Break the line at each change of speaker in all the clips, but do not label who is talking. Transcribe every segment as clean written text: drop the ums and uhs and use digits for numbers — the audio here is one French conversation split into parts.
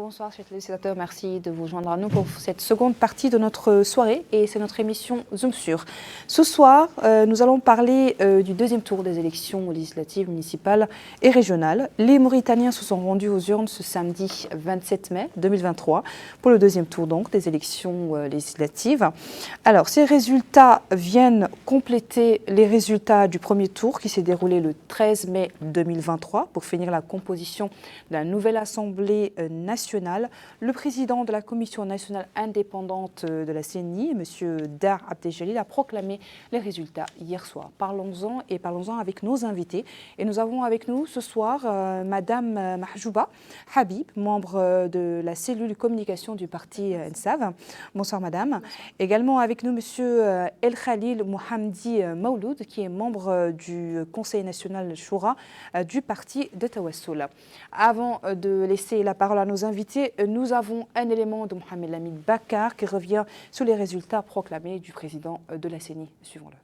bonsoir chers téléspectateurs, merci de vous joindre à nous pour cette seconde partie de notre soirée et c'est notre émission Zoom sur. Ce soir, nous allons parler du deuxième tour des élections législatives, municipales et régionales. Les Mauritaniens se sont rendus aux urnes ce samedi 27 mai 2023 pour le deuxième tour donc des élections législatives. Alors, ces résultats viennent compléter les résultats du premier tour qui s'est déroulé le 13 mai 2023 pour finir la composition de la nouvelle Assemblée nationale. Le président de la Commission nationale indépendante de la CENI, M. Dar Abdeljalil, a proclamé les résultats hier soir. Parlons-en avec nos invités. Et nous avons avec nous ce soir Madame Mahjouba Habib, membre de la cellule communication du parti Ensaf. Bonsoir Madame. Bonsoir. Également avec nous M. El Khalil Mohamdi Mauloud, qui est membre du Conseil national Choura du parti de Tawassoul. Avant de laisser la parole à nos invités, nous avons un élément de Mohamed Lamid Bakar qui revient sur les résultats proclamés du président de la CENI. Suivons-le.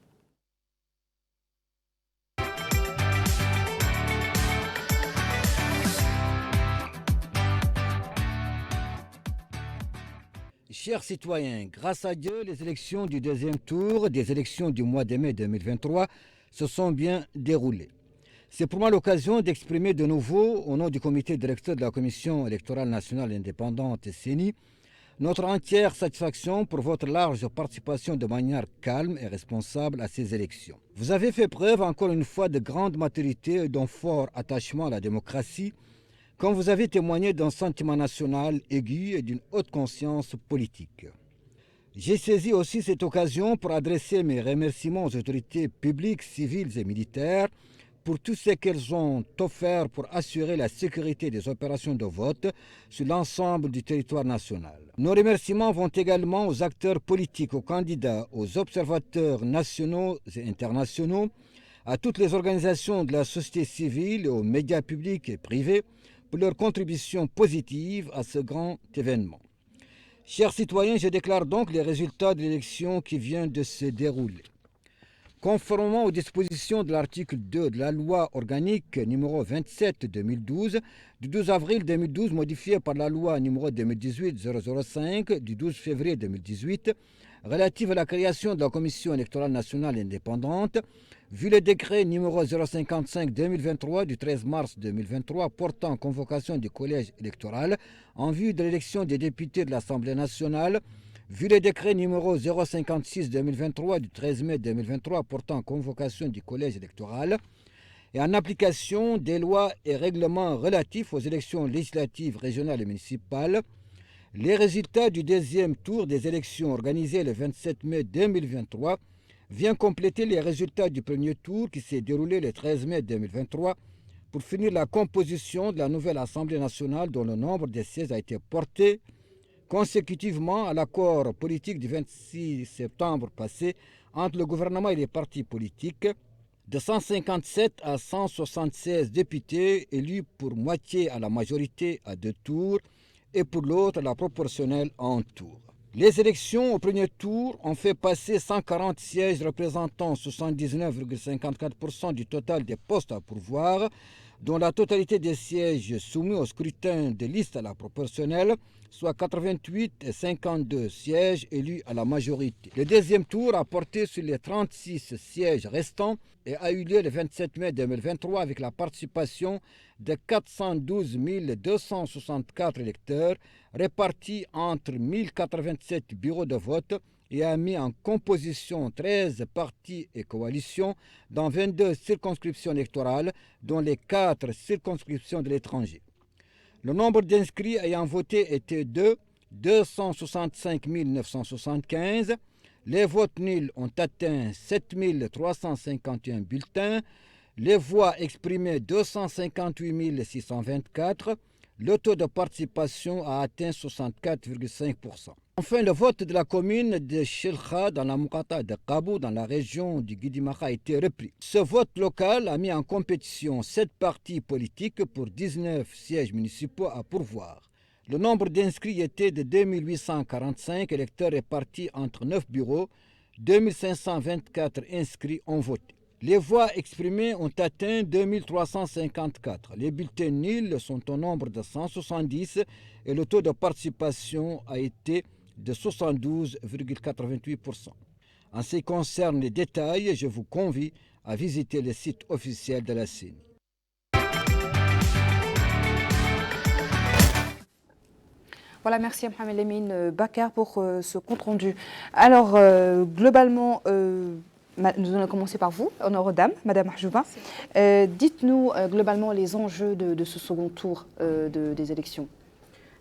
Chers citoyens, grâce à Dieu, les élections du deuxième tour des élections du mois de mai 2023 se sont bien déroulées. C'est pour moi l'occasion d'exprimer de nouveau, au nom du comité directeur de la Commission électorale nationale indépendante CENI, notre entière satisfaction pour votre large participation de manière calme et responsable à ces élections. Vous avez fait preuve encore une fois de grande maturité et d'un fort attachement à la démocratie, quand vous avez témoigné d'un sentiment national aigu et d'une haute conscience politique. J'ai saisi aussi cette occasion pour adresser mes remerciements aux autorités publiques, civiles et militaires pour tout ce qu'elles ont offert pour assurer la sécurité des opérations de vote sur l'ensemble du territoire national. Nos remerciements vont également aux acteurs politiques, aux candidats, aux observateurs nationaux et internationaux, à toutes les organisations de la société civile et aux médias publics et privés pour leur contribution positive à ce grand événement. Chers citoyens, je déclare donc les résultats de l'élection qui vient de se dérouler. Conformément aux dispositions de l'article 2 de la loi organique numéro 27-2012 du 12 avril 2012 modifiée par la loi numéro 2018-005 du 12 février 2018 relative à la création de la Commission électorale nationale indépendante, vu le décret numéro 055-2023 du 13 mars 2023 portant convocation du collège électoral en vue de l'élection des députés de l'Assemblée nationale, vu le décret numéro 056-2023 du 13 mai 2023 portant convocation du collège électoral, et en application des lois et règlements relatifs aux élections législatives régionales et municipales, les résultats du deuxième tour des élections organisées le 27 mai 2023 vient compléter les résultats du premier tour qui s'est déroulé le 13 mai 2023 pour finir la composition de la nouvelle Assemblée nationale dont le nombre de sièges a été porté consécutivement à l'accord politique du 26 septembre passé entre le gouvernement et les partis politiques, de 157 à 176 députés élus pour moitié à la majorité à deux tours et pour l'autre la proportionnelle en tour. Les élections au premier tour ont fait passer 140 sièges représentant 79,54% du total des postes à pourvoir, dont la totalité des sièges soumis au scrutin de liste à la proportionnelle, soit 88 et 52 sièges élus à la majorité. Le deuxième tour a porté sur les 36 sièges restants et a eu lieu le 27 mai 2023 avec la participation de 412 264 électeurs répartis entre 1087 bureaux de vote et a mis en composition 13 partis et coalitions dans 22 circonscriptions électorales, dont les 4 circonscriptions de l'étranger. Le nombre d'inscrits ayant voté était de 265 975. Les votes nuls ont atteint 7 351 bulletins. Les voix exprimées 258 624. Le taux de participation a atteint 64,5%. Enfin, le vote de la commune de Chilkha dans la Moukata de Kabou dans la région du Guidimaka a été repris. Ce vote local a mis en compétition 7 partis politiques pour 19 sièges municipaux à pourvoir. Le nombre d'inscrits était de 2845 électeurs répartis entre 9 bureaux. 2524 inscrits ont voté. Les voix exprimées ont atteint 2354. Les bulletins nuls sont au nombre de 170 et le taux de participation a été de 72,88%. En ce qui concerne les détails, je vous convie à visiter le site officiel de la CENI.
Voilà, merci à Mohamed Lamine Bakar pour ce compte-rendu. Alors, globalement, nous allons commencer par vous, honneur aux dames, Madame Mahjouba. Dites-nous globalement les enjeux de ce second tour des élections.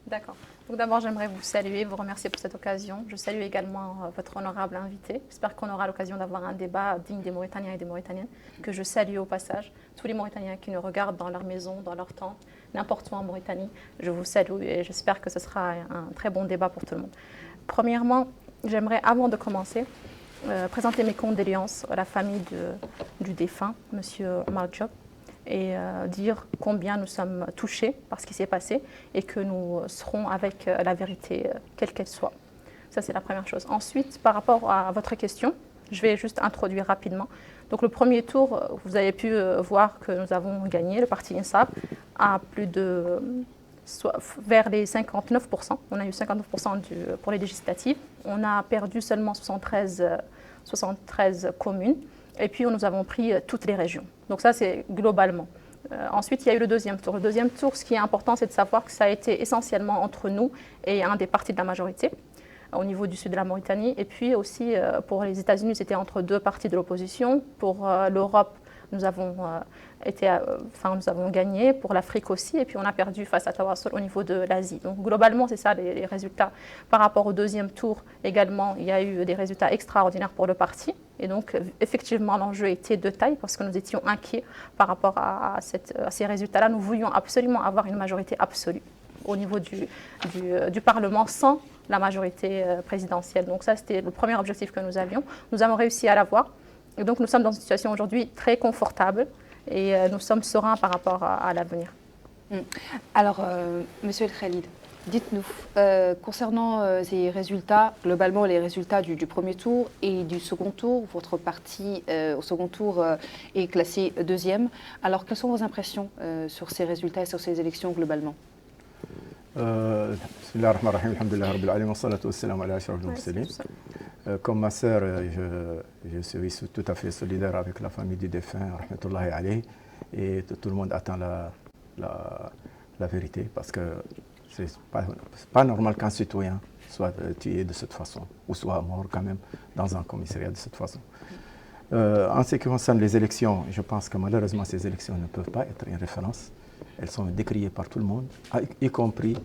D'accord. Donc d'abord, j'aimerais vous saluer, vous remercier pour cette occasion. Je salue également votre honorable invité. J'espère qu'on aura l'occasion d'avoir un débat digne des Mauritaniens et des Mauritaniennes, que je salue au passage. Tous les Mauritaniens qui nous regardent dans leur maison, dans leur tente, n'importe où en Mauritanie, je vous salue et j'espère que ce sera un très bon débat pour tout le monde. Premièrement, j'aimerais, avant de commencer, présenter mes condoléances à la famille du défunt, M. Omar Diop, et dire combien nous sommes touchés par ce qui s'est passé et que nous serons avec la vérité, quelle qu'elle soit. Ça, c'est la première chose. Ensuite, par rapport à votre question, je vais juste introduire rapidement. Donc, le premier tour, vous avez pu voir que nous avons gagné, le parti INSAP, à plus de vers les 59%. On a eu 59% pour les législatives. On a perdu seulement 73 communes. Et puis, nous avons pris toutes les régions. Donc ça, c'est globalement. Ensuite, il y a eu le deuxième tour. Le deuxième tour, ce qui est important, c'est de savoir que ça a été essentiellement entre nous et un des partis de la majorité au niveau du sud de la Mauritanie. Et puis aussi, pour les États-Unis, c'était entre deux partis de l'opposition. Pour l'Europe, nous avons gagné. Pour l'Afrique aussi. Et puis, on a perdu face à Tawassul au niveau de l'Asie. Donc, globalement, c'est ça les résultats. Par rapport au deuxième tour, également, il y a eu des résultats extraordinaires pour le parti. Et donc, effectivement, l'enjeu était de taille parce que nous étions inquiets par rapport à ces résultats-là. Nous voulions absolument avoir une majorité absolue au niveau du Parlement sans la majorité présidentielle. Donc ça, c'était le premier objectif que nous avions. Nous avons réussi à l'avoir. Et donc, nous sommes dans une situation aujourd'hui très confortable et nous sommes sereins par rapport à l'avenir.
Alors, Monsieur El Khalid, dites-nous, concernant ces résultats, globalement les résultats du premier tour et du second tour, votre parti au second tour est classé deuxième. Alors, quelles sont vos impressions sur ces résultats et sur ces élections globalement?
Comme ma sœur, je suis tout à fait solidaire avec la famille du défunt, rahmatullahi alayhi, et tout le monde attend la vérité parce que c'est pas normal qu'un citoyen soit tué de cette façon ou soit mort quand même dans un commissariat de cette façon. En ce qui concerne les élections, je pense que malheureusement ces élections ne peuvent pas être une référence. Elles sont décriées par tout le monde, y compris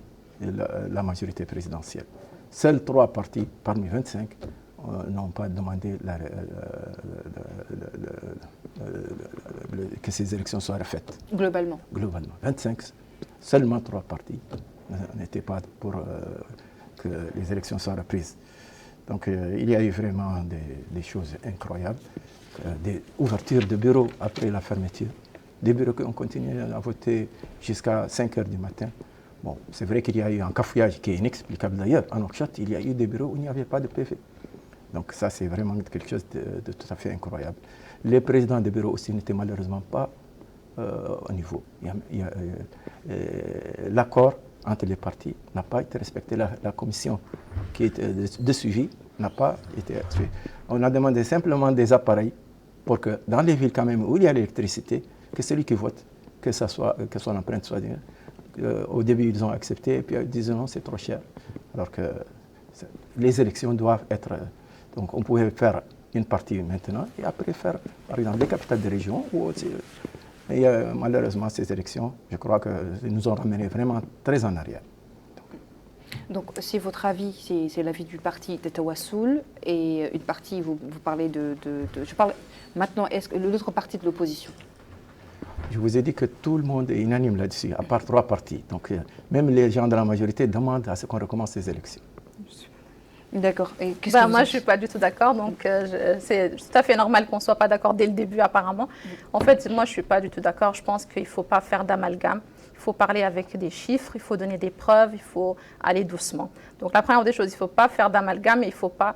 la majorité présidentielle. Seuls 3 partis parmi 25 n'ont pas demandé que ces élections soient refaites.
Globalement.
Globalement. 25, seulement 3 partis n'étaient pas pour que les élections soient reprises. Donc il y a eu vraiment des choses incroyables. Des ouvertures de bureaux après la fermeture. Des bureaux qui ont continué à voter jusqu'à 5 heures du matin. Bon, c'est vrai qu'il y a eu un cafouillage qui est inexplicable d'ailleurs. À Nouakchott, il y a eu des bureaux où il n'y avait pas de PV. Donc ça, c'est vraiment quelque chose de tout à fait incroyable. Les présidents des bureaux aussi n'étaient malheureusement pas au niveau. L'accord entre les partis n'a pas été respecté. La commission qui était de suivi n'a pas été suivie. On a demandé simplement des appareils pour que dans les villes quand même où il y a l'électricité, que celui qui vote, que son empreinte soit bien. Au début, ils ont accepté et puis ils disent non, c'est trop cher. Alors que les élections doivent être... Donc on pouvait faire une partie maintenant et après faire, par exemple, les capitales de région. Et malheureusement, ces élections, je crois que nous ont ramené vraiment très en arrière.
Donc c'est votre avis, c'est l'avis du parti de Tawassul et une partie, vous parlez je parle maintenant, est-ce que l'autre parti de l'opposition?
Je vous ai dit que tout le monde est unanime là-dessus, à part 3 partis. Donc même les gens de la majorité demandent à ce qu'on recommence les élections.
D'accord. Et
moi, je ne suis pas du tout d'accord. Donc, c'est tout à fait normal qu'on ne soit pas d'accord dès le début, apparemment. En fait, moi, je ne suis pas du tout d'accord. Je pense qu'il ne faut pas faire d'amalgame. Il faut parler avec des chiffres, il faut donner des preuves, il faut aller doucement. Donc, la première des choses, il ne faut pas faire d'amalgame et il ne faut pas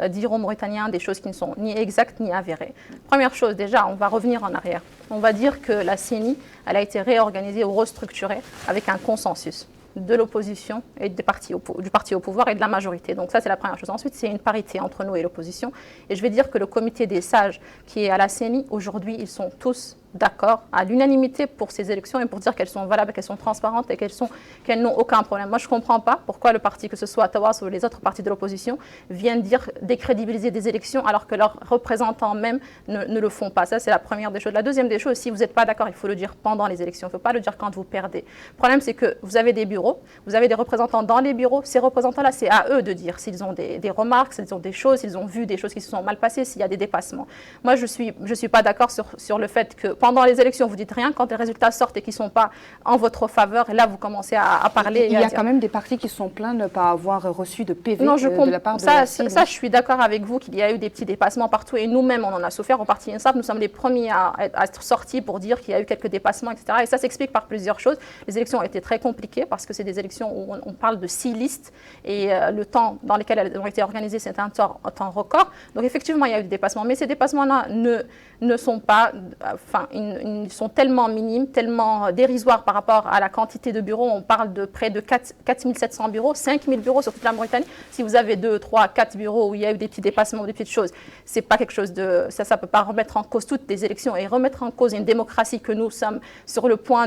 dire aux Mauritaniens des choses qui ne sont ni exactes ni avérées. Première chose, déjà, on va revenir en arrière. On va dire que la CENI, elle a été réorganisée ou restructurée avec un consensus de l'opposition et du parti au pouvoir et de la majorité. Donc ça, c'est la première chose. Ensuite, c'est une parité entre nous et l'opposition. Et je vais dire que le comité des sages qui est à la CENI, aujourd'hui, ils sont tous d'accord à l'unanimité pour ces élections et pour dire qu'elles sont valables, qu'elles sont transparentes et qu'elles n'ont aucun problème. Moi, je ne comprends pas pourquoi le parti, que ce soit Tawas ou les autres partis de l'opposition, viennent décrédibiliser des élections alors que leurs représentants même ne le font pas. Ça, c'est la première des choses. La deuxième des choses, si vous n'êtes pas d'accord, il faut le dire pendant les élections. Il ne faut pas le dire quand vous perdez. Le problème, c'est que vous avez des bureaux, vous avez des représentants dans les bureaux. Ces représentants-là, c'est à eux de dire s'ils ont des remarques, s'ils ont des choses, s'ils ont vu des choses qui se sont mal passées, s'il y a des dépassements. Moi, je suis pas d'accord sur le fait que pendant les élections, vous dites rien. Quand les résultats sortent et qui ne sont pas en votre faveur, et là, vous commencez à parler.
Il y a quand même des partis qui sont plaints de ne pas avoir reçu de PV de la part de
ça, je suis d'accord avec vous qu'il y a eu des petits dépassements partout et nous-mêmes, on en a souffert. Au parti INSAF, nous sommes les premiers à être sortis pour dire qu'il y a eu quelques dépassements, etc. Et ça s'explique par plusieurs choses. Les élections ont été très compliquées parce que c'est des élections où on parle de 6 listes et le temps dans lequel elles ont été organisées, c'est un temps record. Donc effectivement, il y a eu des dépassements. Mais ces dépassements-là ne sont pas... Enfin, ils sont tellement minimes, tellement dérisoires par rapport à la quantité de bureaux. On parle de près de 4 700 bureaux, 5 000 bureaux sur toute la Mauritanie. Si vous avez 2, 3, 4 bureaux où il y a eu des petits dépassements ou des petites choses, c'est pas quelque chose de... Ça ne peut pas remettre en cause toutes les élections et remettre en cause une démocratie que nous sommes sur le point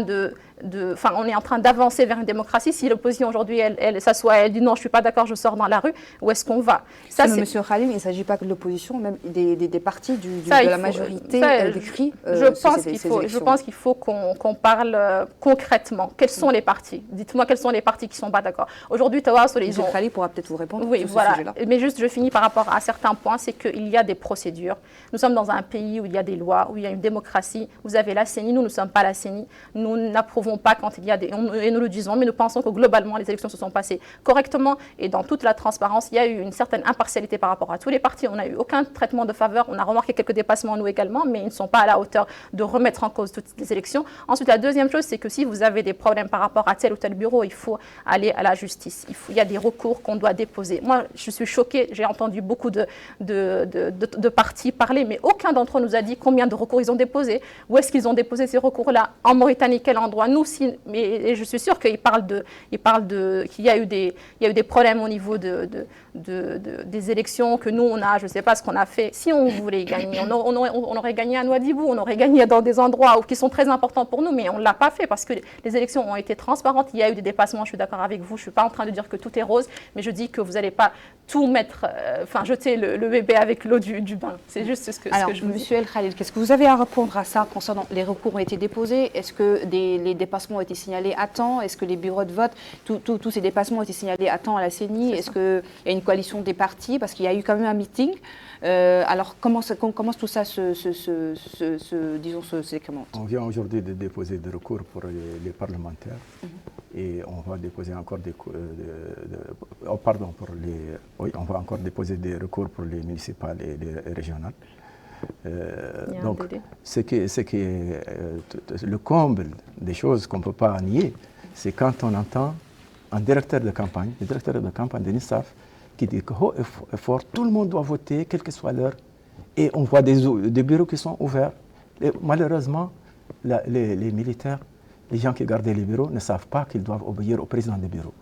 Enfin, on est en train d'avancer vers une démocratie. Si l'opposition aujourd'hui, elle s'assoit, elle dit non, je ne suis pas d'accord, je sors dans la rue, où est-ce qu'on va?
Ça, Monsieur Khalil, il ne s'agit pas que de l'opposition, même des partis de la majorité décrit.
Je pense qu'il faut qu'on parle concrètement. Quels sont les partis? Dites-moi quels sont les partis qui ne sont pas d'accord. Aujourd'hui, Tawas,
Monsieur Khalil pourra peut-être vous répondre
sur
ce
voilà.
sujet-là.
Mais juste, je finis par rapport à certains points, c'est qu'il y a des procédures. Nous sommes dans un pays où il y a des lois, où il y a une démocratie. Vous avez la CENI, nous ne sommes pas la CENI. Nous n'approuvons pas quand il y a des... Et nous le disons, mais nous pensons que globalement, les élections se sont passées correctement et dans toute la transparence. Il y a eu une certaine impartialité par rapport à tous les partis. On n'a eu aucun traitement de faveur. On a remarqué quelques dépassements, nous également, mais ils ne sont pas à la hauteur de remettre en cause toutes les élections. Ensuite, la deuxième chose, c'est que si vous avez des problèmes par rapport à tel ou tel bureau, il faut aller à la justice. Il y a des recours qu'on doit déposer. Moi, je suis choquée. J'ai entendu beaucoup de partis parler, mais aucun d'entre eux nous a dit combien de recours ils ont déposés. Où est-ce qu'ils ont déposé ces recours-là? En Mauritanie, quel endroit? Nous, et je suis sûre qu'il qu'il y a eu des problèmes au niveau des élections, que nous, on a, je ne sais pas ce qu'on a fait. Si on voulait gagner, on aurait gagné à Nouadhibou, on aurait gagné dans des endroits qui sont très importants pour nous, mais on ne l'a pas fait parce que les élections ont été transparentes. Il y a eu des dépassements, je suis d'accord avec vous. Je ne suis pas en train de dire que tout est rose, mais je dis que vous n'allez pas tout mettre, jeter le bébé avec l'eau du bain. C'est juste ce que je vous dis.
Monsieur El Khalil, qu'est-ce que vous avez à répondre à ça concernant les recours ont été déposés? Est-ce que les dépassements ont été signalés à temps? Est-ce que les bureaux de vote, tous ces dépassements ont été signalés à temps à la CENI? Est-ce qu'il y a une coalition des partis? Parce qu'il y a eu quand même un meeting. Alors, comment tout ça s'écrémente?
On vient aujourd'hui de déposer des recours pour les parlementaires et on va déposer encore on va encore déposer des recours pour les municipales et les régionales. Donc, le comble des choses qu'on ne peut pas nier, c'est quand on entend un directeur de campagne, le directeur de campagne de l'INSAF, qui dit que haut et fort, tout le monde doit voter, quelle que soit l'heure, et on voit des bureaux qui sont ouverts. Et malheureusement, les militaires, les gens qui gardent les bureaux, ne savent pas qu'ils doivent obéir au président des bureaux.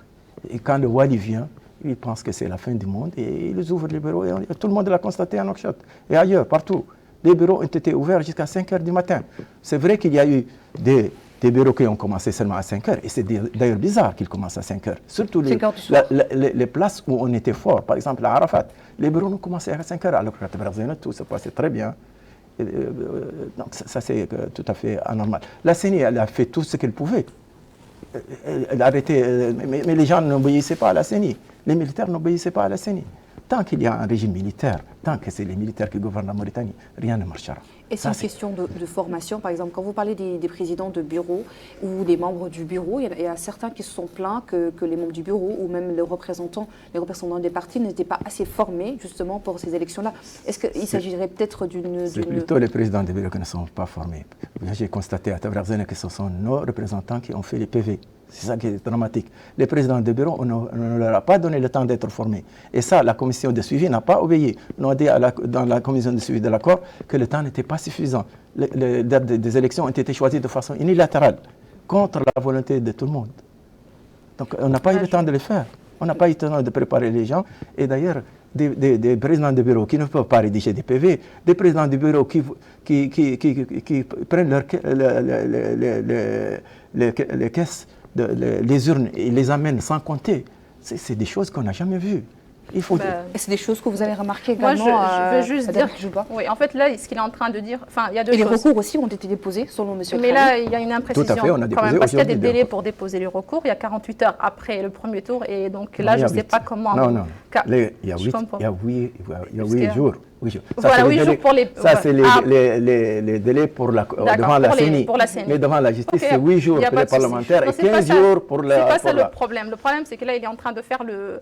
Et quand le Wali vient, ils pensent que c'est la fin du monde et ils ouvrent les bureaux. Et tout le monde l'a constaté à Nouakchott et ailleurs, partout. Les bureaux ont été ouverts jusqu'à 5 h du matin. C'est vrai qu'il y a eu des bureaux qui ont commencé seulement à 5 h. Et c'est d'ailleurs bizarre qu'ils commencent à 5 h. Surtout les places où on était fort. Par exemple, à Arafat, les bureaux ont commencé à 5 h. Alors que tout se passait très bien. Donc ça, c'est tout à fait anormal. La CENI, elle a fait tout ce qu'elle pouvait. Elle a arrêté, mais les gens n'obéissaient pas à la CENI. Les militaires n'obéissaient pas à la CENI. Tant qu'il y a un régime militaire, tant que c'est les militaires qui gouvernent la Mauritanie, rien ne marchera.
Et c'est une question de formation, par exemple, quand vous parlez des présidents de bureau ou des membres du bureau, il y a certains qui se sont plaints que les membres du bureau ou même les représentants des partis n'étaient pas assez formés justement pour ces élections-là. Est-ce qu'il s'agirait peut-être d'une...
C'est plutôt les présidents de bureau qui ne sont pas formés. J'ai constaté à travers les années que ce sont nos représentants qui ont fait les PV. C'est ça qui est dramatique. Les présidents de bureau, on ne leur a pas donné le temps d'être formés. Et ça, la commission de suivi n'a pas obéi. On a dit dans la commission de suivi de l'accord que le temps n'était pas suffisant. Les dates des élections ont été choisies de façon unilatérale, contre la volonté de tout le monde. Donc on n'a pas eu le temps de le faire. On n'a pas eu le temps de préparer les gens. Et d'ailleurs, des présidents de bureau qui ne peuvent pas rédiger des PV, des présidents de bureau qui prennent les caisses, les urnes et les amènent sans compter. C'est des choses qu'on n'a jamais vues. Et
c'est des choses que vous avez remarquées
moi,
également.
Je veux juste dire. Oui, en fait, là, ce qu'il est en train de dire. Enfin, il y a deux choses.
Et les recours aussi ont été déposés, selon M.
Mais là, il y a une imprécision.
Tout à fait, on a déposé
quand même, parce qu'il y a des délais pour déposer les recours. Il y a 48 heures après le premier tour. Et donc là, je ne sais pas comment.
Non. Il y a 8 jours.
Voilà, 8 jours pour les...
Ça, c'est les délais pour devant la CENI. Mais devant la justice, c'est 8 jours pour les parlementaires et 15 jours pour la...
C'est pas ça le problème. Le problème, c'est que là, il est en train de faire le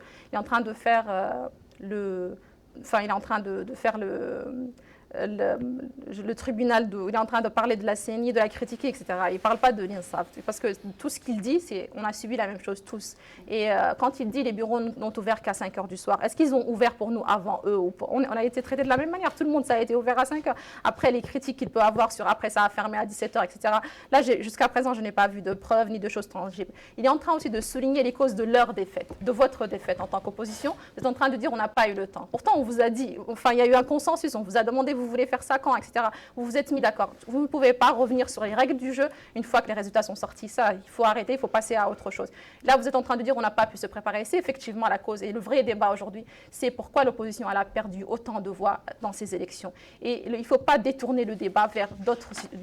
tribunal, il est en train de parler de la CENI, de la critiquer, etc. Il ne parle pas de l'INSAF. Parce que tout ce qu'il dit, c'est on a subi la même chose tous. Et quand il dit les bureaux n'ont ouvert qu'à 5 heures du soir, est-ce qu'ils ont ouvert pour nous avant eux ou pas? On a été traités de la même manière. Tout le monde, ça a été ouvert à 5 heures. Après, les critiques qu'il peut avoir sur après, ça a fermé à 17 heures, etc. Là, jusqu'à présent, je n'ai pas vu de preuves ni de choses tangibles. Il est en train aussi de souligner les causes de leur défaite, de votre défaite en tant qu'opposition. Vous êtes en train de dire on n'a pas eu le temps. Pourtant, on vous a dit, enfin, il y a eu un consensus, on vous a demandé, vous voulez faire ça quand, etc. Vous vous êtes mis d'accord. Vous ne pouvez pas revenir sur les règles du jeu une fois que les résultats sont sortis. Ça, il faut arrêter, il faut passer à autre chose. Là, vous êtes en train de dire on n'a pas pu se préparer. C'est effectivement la cause. Et le vrai débat aujourd'hui, c'est pourquoi l'opposition a perdu autant de voix dans ces élections. Et il ne faut pas détourner le débat vers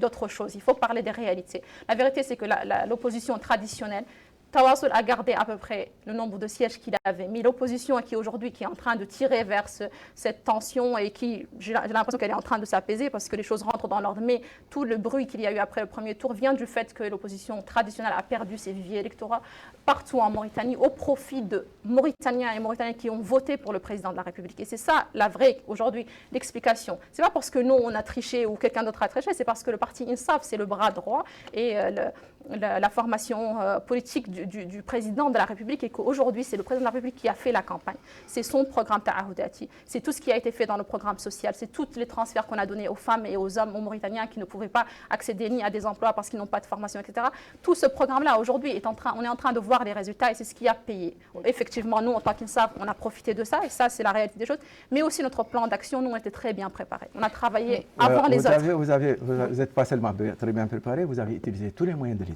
d'autres choses. Il faut parler des réalités. La vérité, c'est que l'opposition traditionnelle, Tawassul a gardé à peu près le nombre de sièges qu'il avait mis. L'opposition qui aujourd'hui qui est en train de tirer vers cette tension et qui, j'ai l'impression qu'elle est en train de s'apaiser parce que les choses rentrent dans l'ordre. Mais tout le bruit qu'il y a eu après le premier tour vient du fait que l'opposition traditionnelle a perdu ses viviers électoraux partout en Mauritanie au profit de Mauritaniens et Mauritaniennes qui ont voté pour le président de la République. Et c'est ça la vraie aujourd'hui l'explication. C'est pas parce que nous on a triché ou quelqu'un d'autre a triché, c'est parce que le parti INSAF c'est le bras droit et la formation politique du président de la République et qu'aujourd'hui, c'est le président de la République qui a fait la campagne. C'est son programme Ta'ahoudati. C'est tout ce qui a été fait dans le programme social. C'est tous les transferts qu'on a donnés aux femmes et aux hommes, aux Mauritaniens qui ne pouvaient pas accéder ni à des emplois parce qu'ils n'ont pas de formation, etc. Tout ce programme-là, aujourd'hui, on est en train de voir les résultats et c'est ce qui a payé. Effectivement, nous, en tant qu'INSAF, on a profité de ça et ça, c'est la réalité des choses. Mais aussi, notre plan d'action, nous, on était très bien préparés. On a travaillé avant les autres.
Vous n'êtes pas seulement très bien préparés, vous avez utilisé tous les moyens de l'État.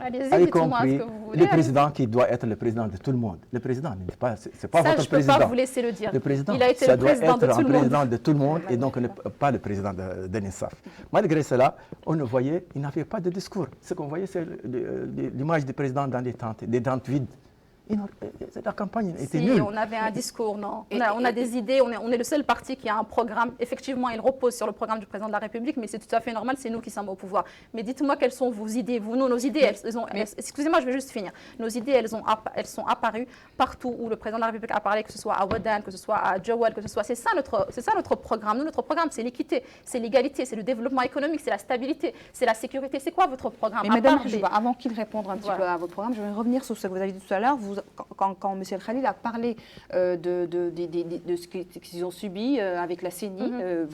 Allez-y, dites-moi ce que vous voulez.
Le président qui doit être le président de tout le monde. Le président, c'est pas votre président.
Ça, je ne peux pas vous laisser le dire.
Le président,
il a été le président de tout le monde.
président de tout le monde et donc pas le président de l'INSAF. Malgré cela, on le voyait, il n'avait pas de discours. Ce qu'on voyait, c'est l'image du président dans des tentes vides. La campagne était nulle.
On avait un discours, non. On a des idées, on est le seul parti qui a un programme. Effectivement, il repose sur le programme du président de la République, mais c'est tout à fait normal, c'est nous qui sommes au pouvoir. Mais dites-moi quelles sont vos idées. Nos idées, excusez-moi, je vais juste finir. Nos idées, elles sont apparues partout où le président de la République a parlé, que ce soit à Wadan, que ce soit à Jawal, que ce soit... C'est ça notre programme. Nous, notre programme, c'est l'équité, c'est l'égalité, c'est le développement économique, c'est la stabilité, c'est la sécurité. C'est quoi votre programme?
Mais madame, avant qu'il réponde un petit peu à votre programme, je vais revenir sur ce que vous avez dit tout à l'heure. Quand M. Khalil a parlé de ce qu'ils ont subi avec la CENI,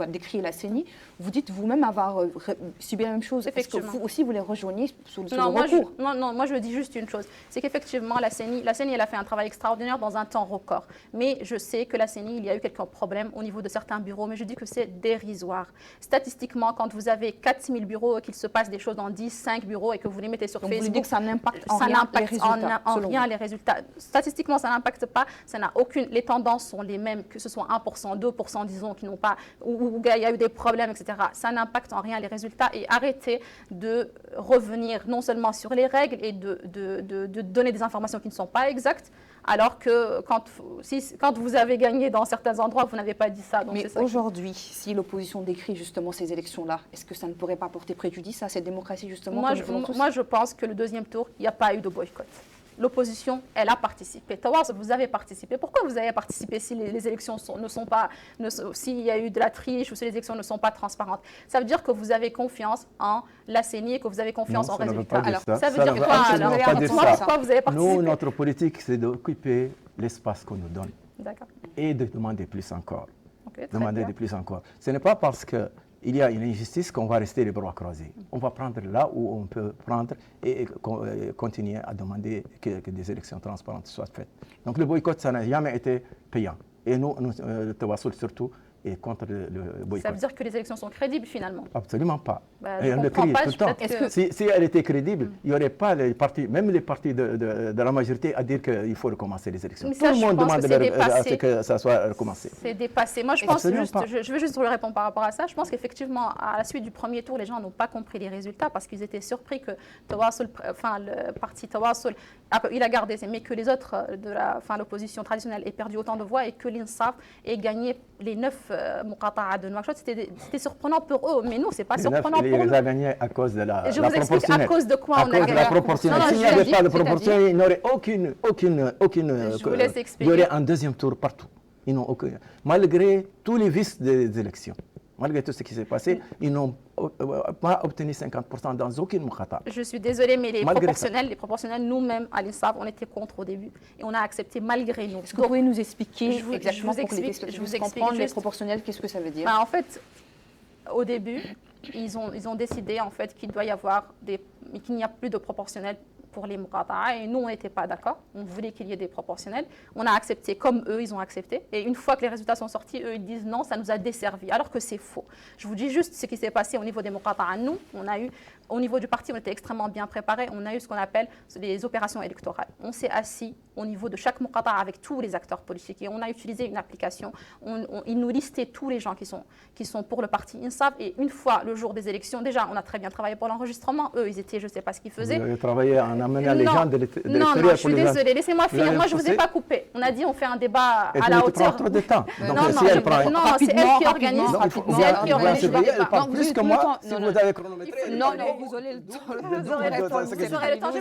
décrit la CENI, vous dites vous-même avoir subi la même chose. Est-ce que vous aussi, vous les rejoignez sur le recours?
Non, moi je dis juste une chose. C'est qu'effectivement, la CENI, elle a fait un travail extraordinaire dans un temps record. Mais je sais que la CENI, il y a eu quelques problèmes au niveau de certains bureaux, mais je dis que c'est dérisoire. Statistiquement, quand vous avez 4000 bureaux et qu'il se passe des choses dans 10, 5 bureaux et que vous les mettez sur Facebook,
vous dites que ça n'impacte en rien
les résultats. Statistiquement, ça n'impacte pas, ça n'a aucune. Les tendances sont les mêmes, que ce soit 1%, 2%, disons, qui n'ont pas, où il y a eu des problèmes, etc. Ça n'impacte en rien les résultats et arrêtez de revenir non seulement sur les règles et de donner des informations qui ne sont pas exactes. alors que quand vous avez gagné dans certains endroits, vous n'avez pas dit ça. Donc
mais aujourd'hui, si l'opposition décrit justement ces élections-là, est-ce que ça ne pourrait pas porter préjudice à cette démocratie justement?
Moi, je pense que le deuxième tour, il n'y a pas eu de boycott. L'opposition, elle a participé. Tawasul, vous avez participé. Pourquoi vous avez participé si les élections ne sont pas, s'il y a eu de la triche ou si les élections ne sont pas transparentes? Ça veut dire que vous avez confiance en la CENI et que vous avez confiance en résultats.
Alors,
ça veut dire quoi alors? Pourquoi vous avez participé?
Nous, notre politique, c'est d'occuper l'espace qu'on nous donne
D'accord.
et de demander plus encore.
Okay,
Demander de plus encore. Ce n'est pas parce que il y a une injustice qu'on va rester les bras croisés. On va prendre là où on peut prendre et continuer à demander que des élections transparentes soient faites. Donc le boycott, ça n'a jamais été payant. Et nous Tawasul surtout, est contre le boycott.
Ça veut dire que les élections sont crédibles finalement?
Absolument pas.
Et on le crie tout le temps.
Si elle était crédible, il n'y aurait pas les partis, même les partis de la majorité, à dire qu'il faut recommencer les élections. Tout le monde demande à ce que ça soit recommencé.
C'est dépassé. Moi, je pense je veux juste vous répondre par rapport à ça. Je pense qu'effectivement, à la suite du premier tour, les gens n'ont pas compris les résultats parce qu'ils étaient surpris que le parti Tawasul, il a gardé, mais que les autres de l'opposition traditionnelle aient perdu autant de voix et que l'INSAF ait gagné les 9 muqata'a de Nouakchott. C'était surprenant pour eux, mais nous, c'est pas surprenant pour nous.
Il les a gagnés à cause de la
proportionnelle. Je vous explique à cause de quoi on a gagné.
La proportionnelle. S'il n'y avait pas de proportionnelle, il n'y aurait aucune.
Je vous laisse expliquer.
Il y aurait un deuxième tour partout. Ils n'ont aucun. Malgré tous les vices des élections, malgré tout ce qui s'est passé, ils n'ont pas obtenu 50% dans aucune muqata'a.
Je suis désolée, mais les proportionnels, nous-mêmes, à l'INSAF, on était contre au début. Et on a accepté malgré nous.
Est-ce que vous pouvez nous expliquer exactement
je vous explique
les proportionnels, qu'est-ce que ça veut dire?
En fait, au début, ils ont décidé en fait qu'il doit y avoir qu'il n'y a plus de proportionnels pour les muqata'a et nous on n'était pas d'accord, on voulait qu'il y ait des proportionnels, on a accepté comme eux ils ont accepté et une fois que les résultats sont sortis, eux ils disent non, ça nous a desservi alors que c'est faux. Je vous dis juste ce qui s'est passé au niveau des muqata'a. Nous, on a eu au niveau du parti, on était extrêmement bien préparés, on a eu ce qu'on appelle les opérations électorales. On s'est assis au niveau de chaque muqata'a avec tous les acteurs politiques et on a utilisé une application, ils nous listaient tous les gens qui sont pour le parti INSAF et une fois le jour des élections, déjà on a très bien travaillé pour l'enregistrement, eux ils étaient, je ne sais pas ce qu'ils faisaient.
Vous avez travaillé en amenant les gens de l'extérieur.
Non, je suis désolée, laissez-moi finir, moi je ne vous ai pas coupé. On a dit on fait un débat à la hauteur.
Trop de temps.
Non, c'est elle qui organise. C'est elle qui organise.
Plus que moi, si vous avez chronométré.
Non, vous aurez le temps.
Vous aurez le temps.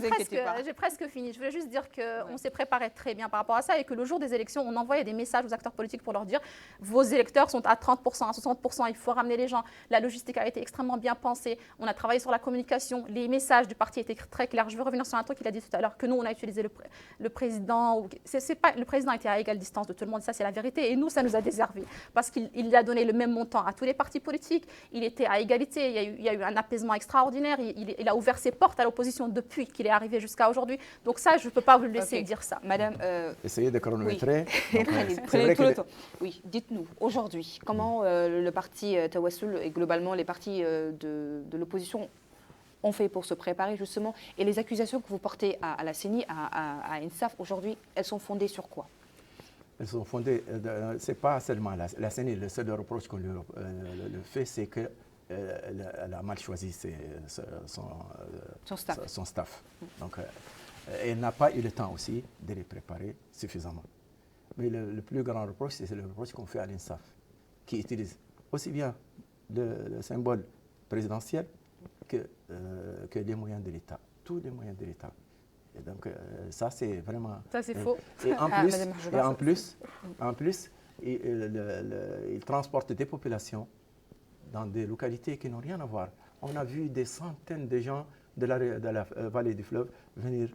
J'ai presque fini. Je voulais juste dire qu'on s'est préparé très bien par rapport à ça et que le jour des élections, on envoyait des messages aux acteurs politiques pour leur dire vos électeurs sont à 30%, à 60%, il faut ramener les gens. La logistique a été extrêmement bien pensée. On a travaillé sur la communication. Les messages du parti étaient très clairs. Je veux revenir sur un truc qu'il a dit tout à l'heure, que nous, on a utilisé le président. Le président était à égale distance de tout le monde, ça c'est la vérité. Et nous, ça nous a desservi parce qu'il a donné le même montant à tous les partis politiques. Il était à égalité. Il y a eu un apaisement extraordinaire. Il a ouvert ses portes à l'opposition depuis qu'il est arrivé jusqu'à aujourd'hui. Donc ça, je ne peux pas vous le laisser dire ça.
Madame,
essayez de chronométrer.
Oui, prenez tout le temps. Oui, dites-nous, aujourd'hui, comment le parti Tawasul et globalement les partis de l'opposition ont fait pour se préparer justement, et les accusations que vous portez à la CENI, à INSAF aujourd'hui, elles sont fondées sur quoi?
Elles sont fondées, ce n'est pas seulement la CENI, le seul reproche qu'on lui fait, c'est que elle a mal choisi son staff. Donc, elle n'a pas eu le temps aussi de les préparer suffisamment. Mais le plus grand reproche, c'est le reproche qu'on fait à l'INSAF, qui utilise aussi bien le symbole présidentiel que les moyens de l'État, tous les moyens de l'État. Et donc, ça, c'est vraiment...
Ça, c'est faux.
Et en plus, il transporte des populations dans des localités qui n'ont rien à voir. On a vu des centaines de gens de la vallée du fleuve venir.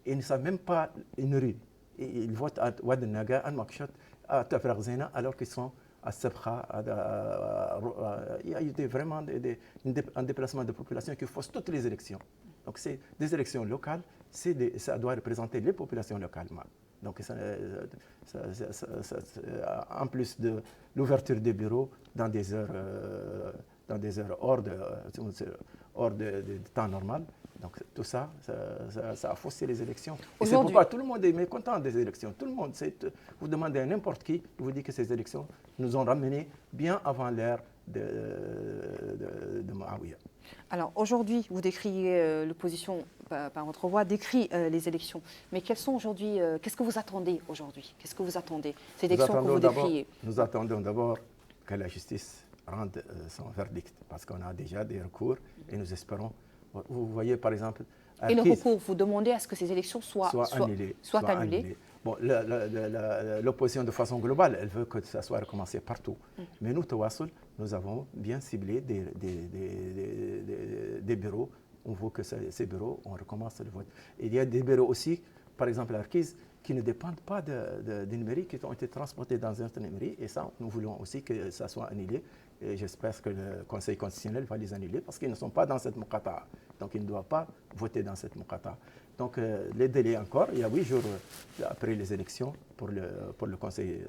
Ils ne savent même pas une rue. Ils votent à Ouad el-Naga, à Nouakchott, à Tafraq Zena, alors qu'ils sont à Sebkha. Il y a eu vraiment un déplacement de population qui fausse toutes les élections. Donc, c'est des élections locales, ça doit représenter les populations localement. Donc, en plus de l'ouverture des bureaux dans des heures hors de temps normal, donc tout ça a faussé les élections. Et c'est pourquoi tout le monde est mécontent des élections. Tout le monde, vous demandez à n'importe qui, il vous dit que ces élections nous ont ramenés bien avant l'ère de Mouawiya.
Alors aujourd'hui, vous décriez l'opposition par votre voix, décrit les élections. Mais quelles sont aujourd'hui, qu'est-ce que vous attendez aujourd'hui? Qu'est-ce que vous attendez? Ces élections que vous décriez.
Nous attendons d'abord que la justice rende son verdict, parce qu'on a déjà des recours et nous espérons. Vous voyez par exemple.
Et le recours, vous demandez à ce que ces élections soient annulées.
Bon, l'opposition de façon globale, elle veut que ça soit recommencé partout. Mais nous, Tawassul, nous avons bien ciblé des bureaux. On veut que ces bureaux, on recommence le vote. Il y a des bureaux aussi, par exemple à Arquiz, qui ne dépendent pas d'une mairie, qui ont été transportés dans une autre mairie. Et ça, nous voulons aussi que ça soit annulé. Et j'espère que le Conseil constitutionnel va les annuler parce qu'ils ne sont pas dans cette Mouqata. Donc, ils ne doivent pas voter dans cette Mouqata. Donc, les délais encore, il y a 8 jours après les élections pour le Conseil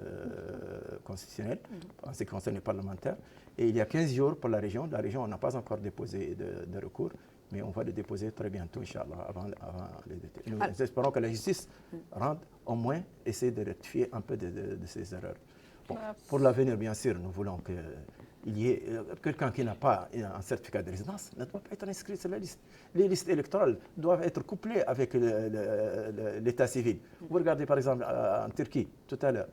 constitutionnel, en ce qui concerne les parlementaires. Et il y a 15 jours pour la région. La région, on n'a pas encore déposé de recours. Mais on va le déposer très bientôt, Inch'Allah, avant les étés. Nous espérons que la justice rende, au moins, essaie de rectifier un peu de ces erreurs. Bon, pour l'avenir, bien sûr, nous voulons qu'il y ait quelqu'un qui n'a pas un certificat de résidence ne doit pas être inscrit sur la liste. Les listes électorales doivent être couplées avec l'état civil. Vous regardez par exemple en Turquie, tout à l'heure,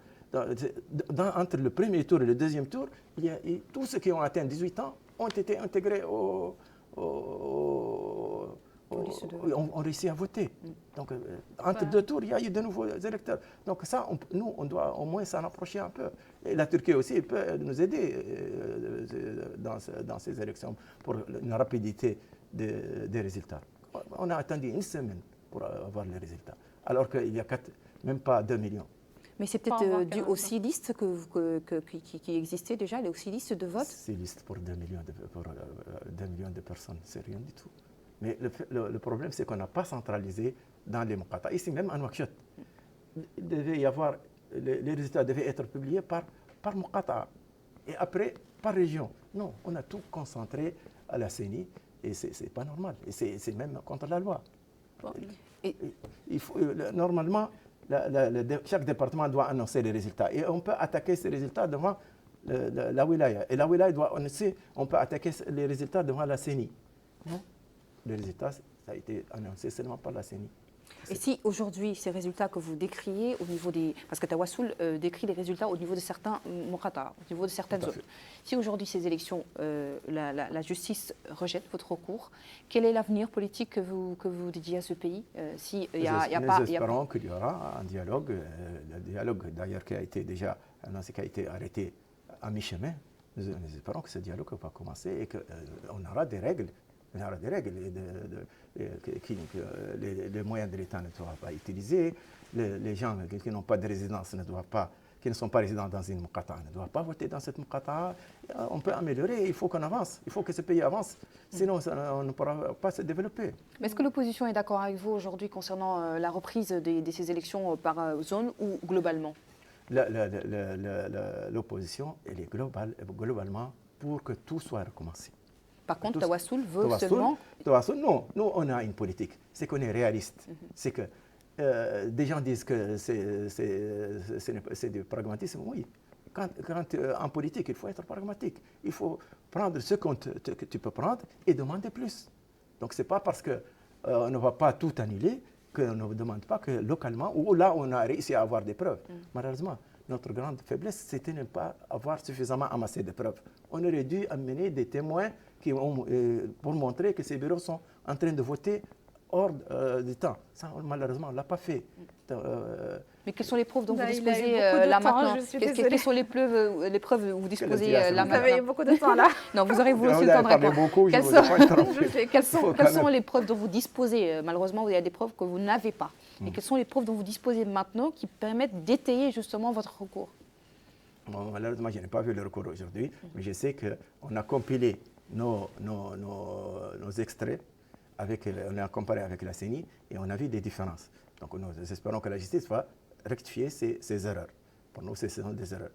entre le premier tour et le deuxième tour, tous ceux qui ont atteint 18 ans ont été intégrés on réussit à voter. Donc, entre deux tours, il y a eu de nouveaux électeurs. Donc, ça, nous, on doit au moins s'en approcher un peu. Et la Turquie aussi peut nous aider dans ces élections pour une rapidité des résultats. On a attendu une semaine pour avoir les résultats, alors qu'il y a même pas 2 millions.
Mais c'est peut-être dû aux 6 listes qui existaient déjà, les 6 listes de vote?
6 listes pour 2 millions de personnes, c'est rien du tout. Mais le problème, c'est qu'on n'a pas centralisé dans les Mouqata. Ici, même en Nouakchott, il devait y avoir, les résultats devaient être publiés par Mouqata et après par région. Non, on a tout concentré à la CENI et ce n'est pas normal. Et c'est même contre la loi. Bon. Normalement, chaque département doit annoncer les résultats. Et on peut attaquer ces résultats devant la wilaya. Et la wilaya doit annoncer, on peut attaquer les résultats devant la CENI. Non. Le résultat, ça a été annoncé seulement par la CENI.
Et si aujourd'hui, ces résultats que vous décriez au niveau des... Parce que Tawassul décrit les résultats au niveau de certains Mouqata, au niveau de certaines zones. Si aujourd'hui, ces élections, la justice rejette votre recours, quel est l'avenir politique que vous dédiez à ce pays
Nous espérons qu'il y aura un dialogue, le dialogue d'ailleurs qui a été déjà annoncé, qui a été arrêté à mi-chemin. Nous espérons que ce dialogue va commencer et qu'on aura des règles. Il y aura des règles, les moyens de l'État ne doivent pas utiliser, les gens qui n'ont pas de résidence qui ne sont pas résidents dans une Mouqata ne doivent pas voter dans cette Mouqata. On peut améliorer, il faut qu'on avance, il faut que ce pays avance, sinon on ne pourra pas se développer.
Mais est-ce que l'opposition est d'accord avec vous aujourd'hui concernant la reprise de ces élections par zone ou globalement?
L'opposition, elle est globalement pour que tout soit recommencé.
Par contre, Tawassul veut seulement...
Tawassul, non. Nous, on a une politique. C'est qu'on est réaliste. C'est que des gens disent que c'est du pragmatisme. Oui. En politique, il faut être pragmatique. Il faut prendre ce que tu peux prendre et demander plus. Donc, ce n'est pas parce qu'on ne va pas tout annuler qu'on ne demande pas que localement, ou là, on a réussi à avoir des preuves. Malheureusement, notre grande faiblesse, c'était ne pas avoir suffisamment amassé de preuves. On aurait dû amener des témoins pour montrer que ces bureaux sont en train de voter hors du temps. Ça, malheureusement, on ne l'a pas fait.
Mais quelles sont les preuves dont vous disposez là maintenant? Quelles sont les preuves dont vous disposez là maintenant?
Vous avez eu beaucoup de temps là.
Non, vous aurez voulu aussi le temps de répondre. Quelles sont les preuves dont vous disposez? Malheureusement, il y a des preuves que vous n'avez pas. Et quelles sont les preuves dont vous disposez maintenant qui permettent d'étayer justement votre recours?
Bon, malheureusement, je n'ai pas vu le recours aujourd'hui, mais je sais qu'on a compilé nos extraits, on a comparé avec la CENI et on a vu des différences. Donc nous espérons que la justice va rectifier ces erreurs. Pour nous, ce sont des erreurs.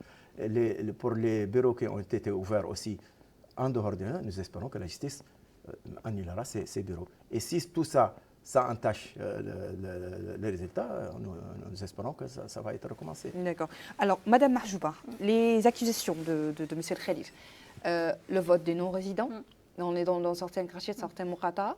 Pour les bureaux qui ont été ouverts aussi en dehors de nous, nous espérons que la justice annulera ces bureaux. Et si tout ça entache les résultats, nous espérons que ça va être recommencé.
D'accord. Alors, Madame Mahjouba, les accusations de M. El Khelif, le vote des non-résidents, On est dans certains crachets, certains morata.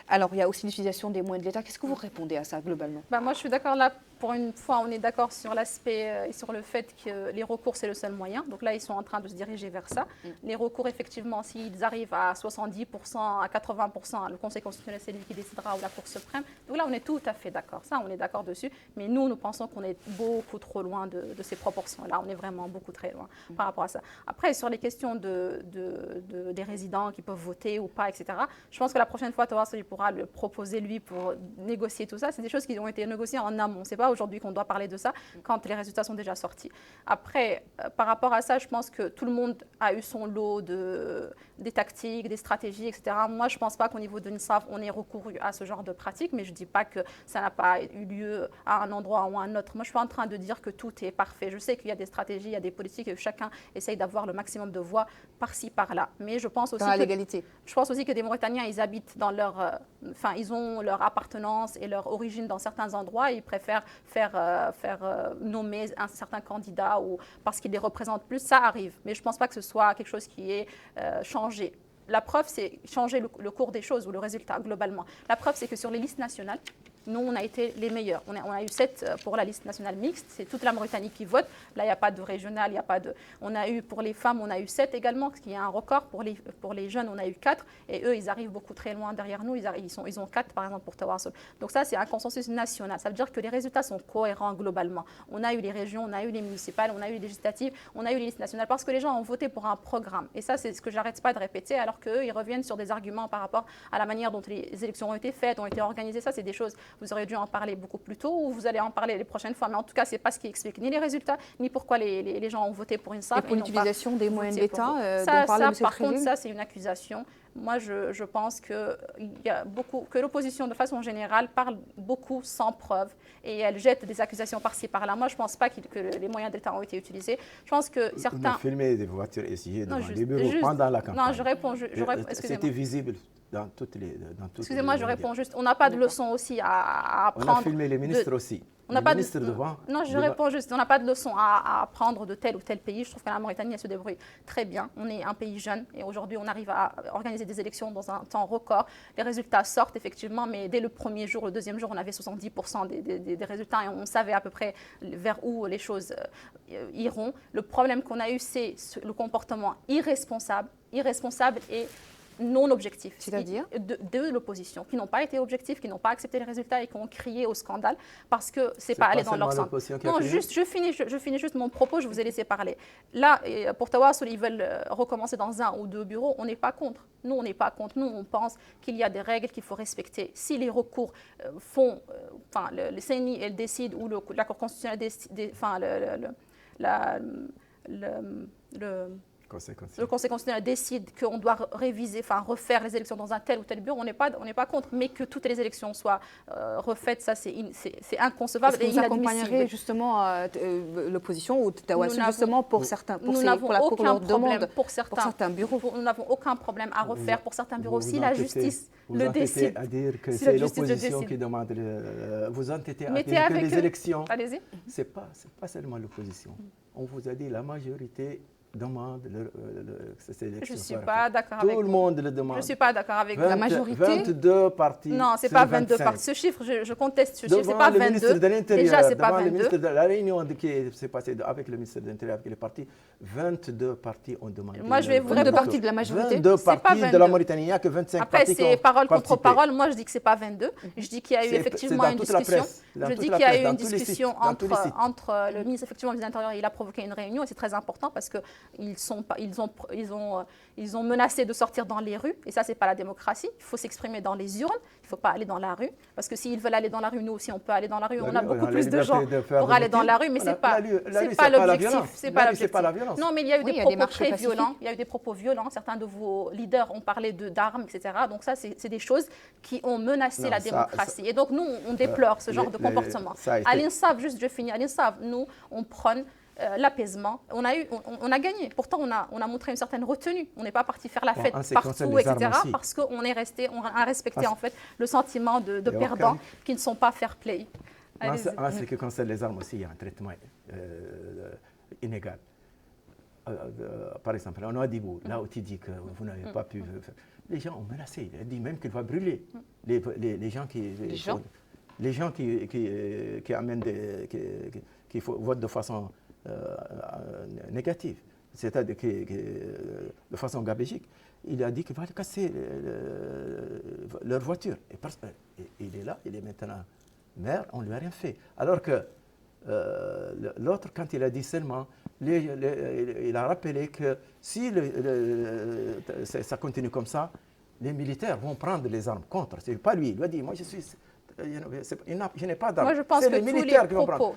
Alors, il y a aussi l'utilisation des moyens de l'État. Qu'est-ce que vous répondez à ça, globalement?
Moi, je suis d'accord là. Pour une fois, on est d'accord sur l'aspect et sur le fait que les recours, c'est le seul moyen. Donc là, ils sont en train de se diriger vers ça. Les recours, effectivement, s'ils arrivent à 70%, à 80%, le Conseil constitutionnel, c'est lui qui décidera, ou la Cour suprême. Donc là, on est tout à fait d'accord. Ça, on est d'accord dessus. Mais nous pensons qu'on est beaucoup trop loin de ces proportions-là. On est vraiment beaucoup très loin par rapport à ça. Après, sur les questions des résidents qui peuvent voter ou pas, etc., je pense que la prochaine fois, Tawasul pourra le proposer, lui, pour négocier tout ça. C'est des choses qui ont été négociées en amont. C'est pas aujourd'hui qu'on doit parler de ça, quand les résultats sont déjà sortis. Après, par rapport à ça, je pense que tout le monde a eu son lot des tactiques, des stratégies, etc. Moi, je ne pense pas qu'au niveau de l'INSAF, on ait recouru à ce genre de pratique, mais je ne dis pas que ça n'a pas eu lieu à un endroit ou à un autre. Moi, je suis en train de dire que tout est parfait. Je sais qu'il y a des stratégies, il y a des politiques, et chacun essaye d'avoir le maximum de voix par-ci, par-là. Mais je pense aussi
dans la légalité.
Je pense aussi que des Mauritaniens, ils habitent dans ils ont leur appartenance et leur origine dans certains endroits. Ils préfèrent faire nommer un certain candidat ou parce qu'il les représente plus. Ça arrive. Mais je ne pense pas que ce soit quelque chose qui est changé. La preuve, c'est changer le cours des choses ou le résultat globalement. La preuve, c'est que sur les listes nationales, nous, on a été les meilleurs. On a eu 7 pour la liste nationale mixte. C'est toute la Mauritanie qui vote. Là, il n'y a pas de régional, il n'y a pas de... On a eu, pour les femmes, on a eu 7 également, ce qui est un record. Pour les jeunes, on a eu 4. Et eux, ils arrivent beaucoup très loin derrière nous. Ils ont 4, par exemple, pour Tawasul. Donc ça, c'est un consensus national. Ça veut dire que les résultats sont cohérents globalement. On a eu les régions, on a eu les municipales, on a eu les législatives, on a eu les listes nationales, parce que les gens ont voté pour un programme. Et ça, c'est ce que j'arrête pas de répéter, alors qu'eux, ils reviennent sur des arguments par rapport à la manière dont les élections ont été faites, ont été organisées. Ça, c'est des choses... Vous auriez dû en parler beaucoup plus tôt, ou vous allez en parler les prochaines fois. Mais en tout cas, ce n'est pas ce qui explique ni les résultats, ni pourquoi les gens ont voté pour une SAF.
Et pour l'utilisation des moyens de l'État,
par contre, ça, c'est une accusation. Moi, je pense que l'opposition, de façon générale, parle beaucoup sans preuve et elle jette des accusations par-ci, par-là. Moi, je ne pense pas que les moyens d'État ont été utilisés. Je pense que certains...
On a filmé des voitures essayées devant les bureaux pendant la campagne.
Non, je réponds...
C'était visible dans toutes les...
Excusez-moi, je réponds juste. On n'a pas de leçon aussi à apprendre.
On a filmé les ministres aussi.
On n'a pas de... Non, je réponds juste. On n'a pas de leçon à apprendre de tel ou tel pays. Je trouve que la Mauritanie, elle se débrouille très bien. On est un pays jeune et aujourd'hui, on arrive à organiser des élections dans un temps record. Les résultats sortent effectivement, mais dès le premier jour, le deuxième jour, on avait 70% des résultats et on savait à peu près vers où les choses iront. Le problème qu'on a eu, c'est le comportement irresponsable et non objectifs,
c'est-à-dire
de l'opposition, qui n'ont pas été objectifs, qui n'ont pas accepté les résultats et qui ont crié au scandale parce que c'est pas allé dans leur sens. Non, je finis juste mon propos, je vous ai laissé parler. Là, pour Tawasul, ils veulent recommencer dans 1 ou 2 bureaux, on n'est pas contre. Nous, on n'est pas contre. Nous, on pense qu'il y a des règles qu'il faut respecter. Si les recours le CNI, elle décide, ou la Cour constitutionnelle décide, le Conseil constitutionnel décide qu'on doit refaire les élections dans un tel ou tel bureau, on n'est pas contre, mais que toutes les élections soient refaites, ça c'est inconcevable et
inadmissible. Vous accompagnerez justement l'opposition ou Tawasul justement pour la Cour leur demande pour certains bureaux.
Nous n'avons aucun problème à refaire pour certains bureaux si la justice le décide.
Vous à dire que c'est l'opposition qui demande. Vous entêtez à dire que les élections.
Allez-y.
C'est pas seulement l'opposition. On vous a dit la majorité demande ces élections.
Je ne suis pas d'accord avec vous.
Tout le monde le demande.
Je ne suis pas d'accord avec vous.
La majorité
22 partis.
Non, ce n'est pas 22 partis. Ce chiffre, je conteste ce chiffre. Ce n'est pas 22.
Le ministre de l'Intérieur,
déjà, ce n'est pas 22.
Le ministre de la réunion qui s'est passée avec le ministre de l'Intérieur, avec les partis, 22 partis ont demandé.
Moi, je vais vous
22 partis de la majorité.
22 partis de la Mauritanie, il n'y a que 25
Après,
partis.
Après, c'est parole contre parole. Moi, je dis que ce n'est pas 22. Je dis qu'il y a eu effectivement une discussion. Je dis qu'il y a eu une discussion entre le ministre de l'Intérieur et il a provoqué une réunion. Et c'est très important parce qu'ils ont menacé de sortir dans les rues. Et ça, ce n'est pas la démocratie. Il faut s'exprimer dans les urnes. Il ne faut pas aller dans la rue. Parce que s'ils veulent aller dans la rue, nous aussi, on peut aller dans la rue. On a beaucoup plus de gens pour aller dans la rue. Mais ce n'est pas l'objectif.
C'est pas la violence.
Non, mais il y a eu des propos très violents. Il y a eu des propos violents. Certains de vos leaders ont parlé d'armes, etc. Donc ça, c'est des choses qui ont menacé la démocratie. Et donc, nous, on déplore ce genre de comportement. À l'INSAF, juste je finis, à l'INSAF, nous, on prône l'apaisement. On a gagné. Pourtant, on a montré une certaine retenue. On n'est pas parti faire la fête partout, etc. Parce qu'on a respecté en fait le sentiment de perdants qui ne sont pas fair play.
En ce qui concerne les armes aussi, il y a un traitement inégal. Par exemple, on a dit, là où tu dis que vous n'avez pas pu... les gens ont menacé. Il a dit même qu'il va brûler les gens qui... Les gens qui amènent qui votent de façon négative, c'est-à-dire de façon gabégique. Il a dit qu'il va casser leur voiture. Et il est là, il est maintenant maire, on ne lui a rien fait. Alors que l'autre, quand il a dit seulement, il a rappelé que si ça continue comme ça, les militaires vont prendre les armes contre. Ce n'est pas lui. Il a dit, moi je suis... Je n'ai pas d'armes.
Moi, je pense que